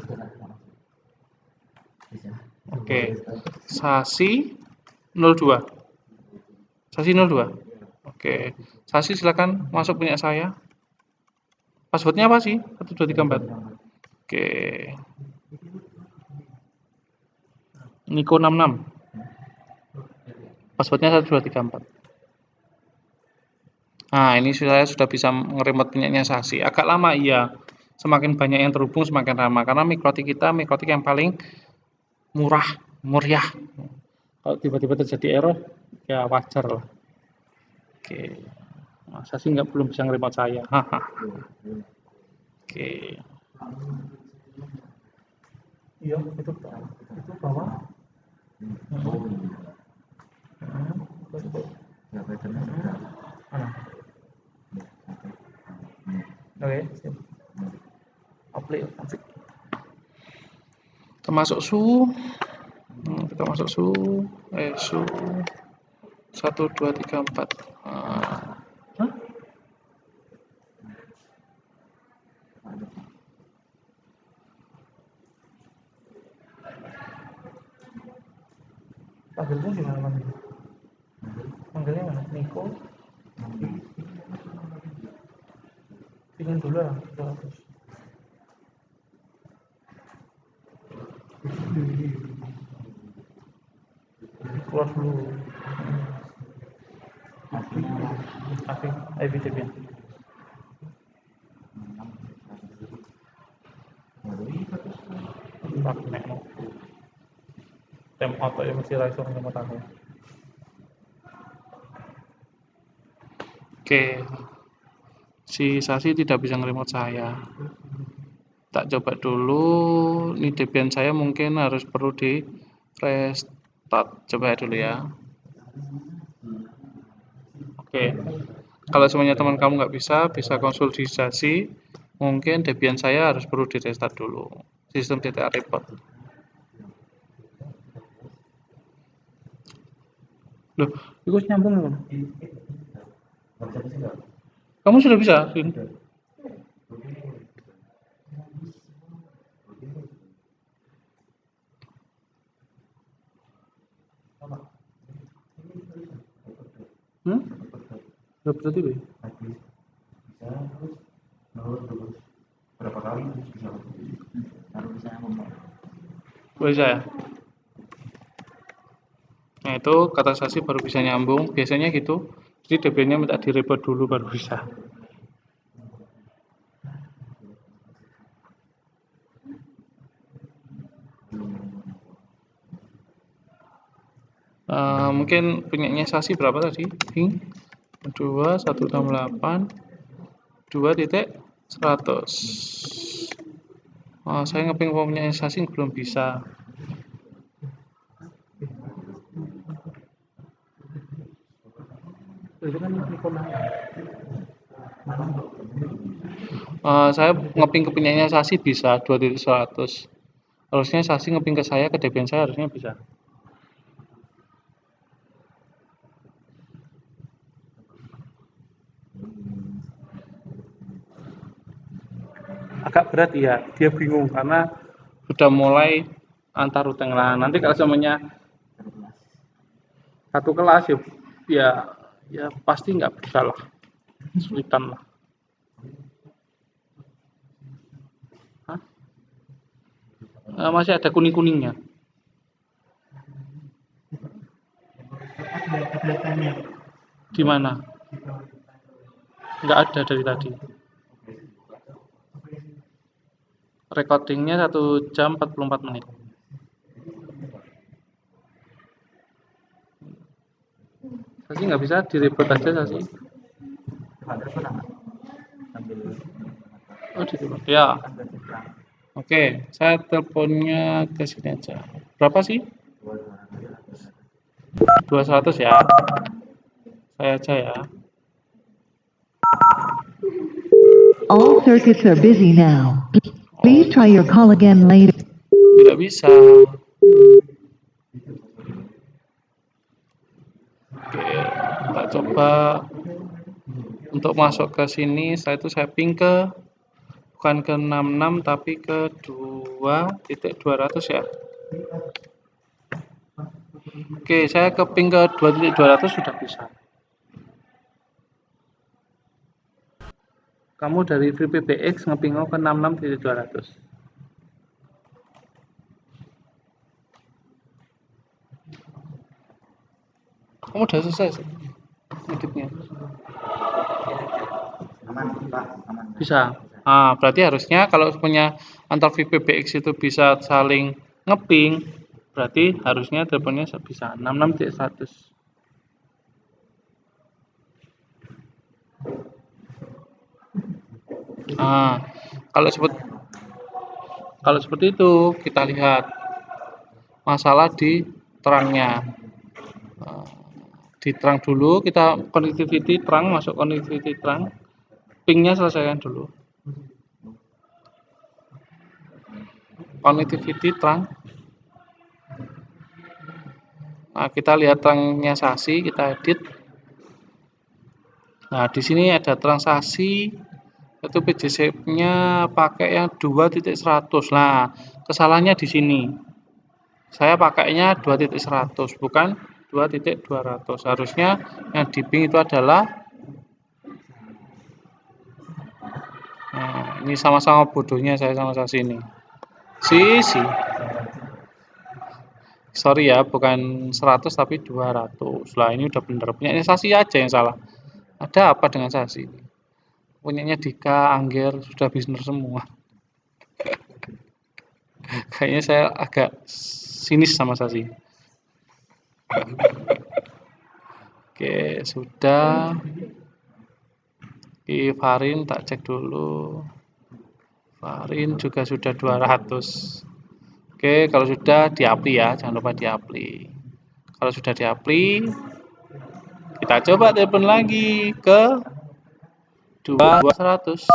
oke. Sasi 02. Sasi 02. Oke. Sasi silakan masuk punya saya. Passwordnya apa sih? 1234. Oke. Niko 66. Passwordnya 1234. Nah, ini saya sudah bisa nge-remote punyanya Sasi. Agak lama iya. Semakin banyak yang terhubung semakin lama karena mikrotik kita mikrotik yang paling murah. Kalau tiba-tiba terjadi error, ya wajar lah. Oke. Nah, Sasi belum bisa nge-remote saya. Haha. Oke. Iya, itu bawah. Oke, upload. Kita masuk suhu. Kita masuk suhu. Suhu 1 2 3 4. Panggilnya gimana manggil? Manggilnya mana? Niko? Pingin dulu lah, 200. Keluar dulu. Oke, ayo BTP. Tak nek no. Tem auto yang mesti langsung ngemot aku. Oke. Si Sasi tidak bisa nge-remote saya. Tak coba dulu. Ini Debian saya mungkin harus perlu di restart. Coba dulu ya. Oke. Kalau semuanya teman kamu nggak bisa konsul di Sasi. Mungkin Debian saya harus perlu di restart dulu. Sistem DTA report. Loh, itu nyambung loh. Kamu sudah bisa, Vin? Gak berarti be? Berapa kali bisa? Baru bisa ngomong. Bisa ya? Nah itu kata Sasi baru bisa nyambung. Biasanya gitu. Jadi DB-nya minta direpot dulu baru bisa. Mungkin punyanya Sasi berapa tadi? 2.168 2.100. Saya ngeping punyanya Sasi belum bisa. Saya ngeping ke punyanya Sasi bisa 2.100. Harusnya Sasi ngeping ke saya, ke Debian saya harusnya bisa. Agak berat ya, dia bingung karena sudah mulai antar ruteng lah. Nanti kalau semuanya satu kelas ya pasti nggak bisa lah, kesulitan lah. Masih ada kuning-kuningnya. Di mana? Nggak ada dari tadi. Recordingnya 1 jam 44 menit. Sasi nggak bisa direport aja Sasi. Oh direport ya. Oke, saya teleponnya ke sini aja. Berapa sih? 200 ya. Saya aja ya. All circuits are busy now. Please try your call again later. Tidak bisa. Oke, kita coba untuk masuk ke sini. Setelah itu saya ping ke, bukan ke 66 tapi ke 2.200 ya. Oke, saya ke ping ke 2.200 sudah bisa. Kamu dari VPBX ngeping ke 66.200. Kamu udah selesai sih ngeditnya. Aman, Pak, aman. Bisa. Nah, berarti harusnya kalau punya antar VPBX itu bisa saling ngeping, berarti harusnya teleponnya bisa 66.100. Nah, kalau seperti itu kita lihat masalah di terangnya. Di terang dulu, kita connectivity terang, masuk connectivity terang, pingnya selesaikan dulu. Connectivity terang. Nah, kita lihat terangnya sasi, kita edit. Nah, di sini ada transaksi, itu PJ-nya pakai yang 2.100. Nah, kesalahannya di sini. Saya pakainya 2.100, bukan 2.200. Harusnya yang di ping itu adalah, nah, ini sama-sama bodohnya saya sama sasi ini. Sorry ya, bukan 100 tapi 200. Lah, ini udah bener. Punyanya Sasi aja yang salah. Ada apa dengan Sasi? Punyanya Dika, Angger, sudah bener semua. Kayaknya saya agak sinis sama Sasi. Oke, sudah. Farin tak cek dulu. Farin juga sudah 200. Oke, kalau sudah diapli ya, jangan lupa diapli. Kalau sudah diapli, kita coba telepon lagi ke 2.100.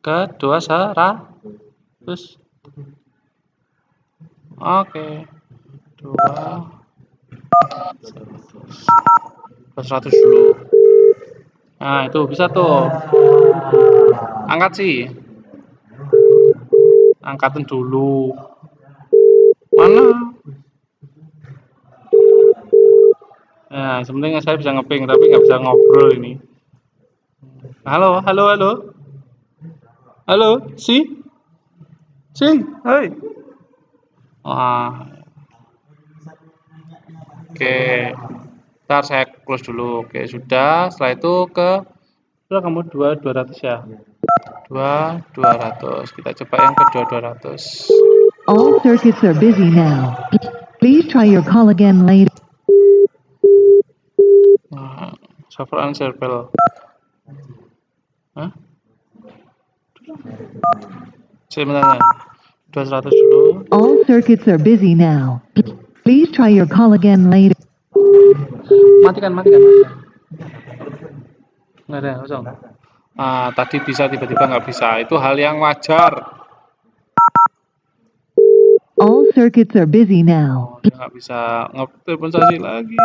Ke 2.100. Oke. 2.100 dulu. Nah, itu bisa tuh. Angkat sih. Angkatin dulu. Mana? Nah, sebenarnya saya bisa ngeping tapi nggak bisa ngobrol ini. Halo, halo, halo. Halo, hai. Wah. Oke. Ntar saya close dulu. Oke, sudah. Setelah itu ke berapa kamu 2.200 ya? 2.200. Kita coba yang ke 2.200. All circuits are busy now. Please try your call again later. Nah, server unservable. Hah? Sebenarnya 200 dulu. All circuits are busy now. Please try your call again later. Matikan. Nggak ada, kosong. Ah, tadi bisa, tiba-tiba nggak bisa. Itu hal yang wajar. All circuits are busy now. Oh, dia nggak bisa nge-telepon Sasi lagi.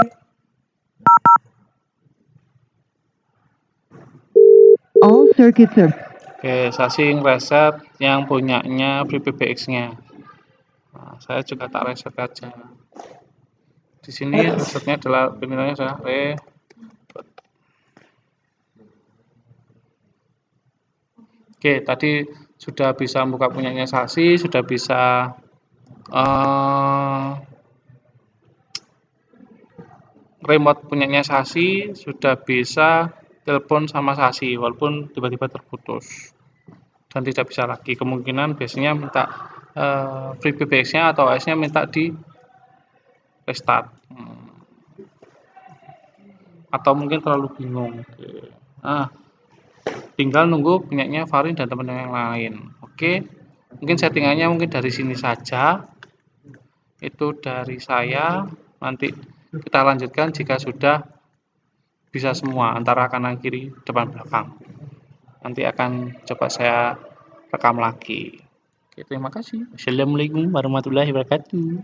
All circuits are. Oke, Sasi reset yang punyanya VPBX-nya. Nah, saya juga tak reset aja. Di sini resetnya adalah pimpinan saya Oke, tadi sudah bisa buka punyanya Sasi, sudah bisa remote punyanya Sasi, sudah bisa telepon sama Sasi walaupun tiba-tiba terputus dan tidak bisa lagi. Kemungkinan biasanya minta VPBX-nya atau OS-nya minta di restart. Atau mungkin terlalu bingung. Oke. Nah, tinggal nunggu punyanya Farin dan teman-teman yang lain. Oke. Mungkin settingannya mungkin dari sini saja. Itu dari saya. Nanti kita lanjutkan jika sudah bisa semua antara kanan kiri depan belakang. Nanti akan coba saya rekam lagi. Oke, terima kasih. Assalamualaikum warahmatullahi wabarakatuh.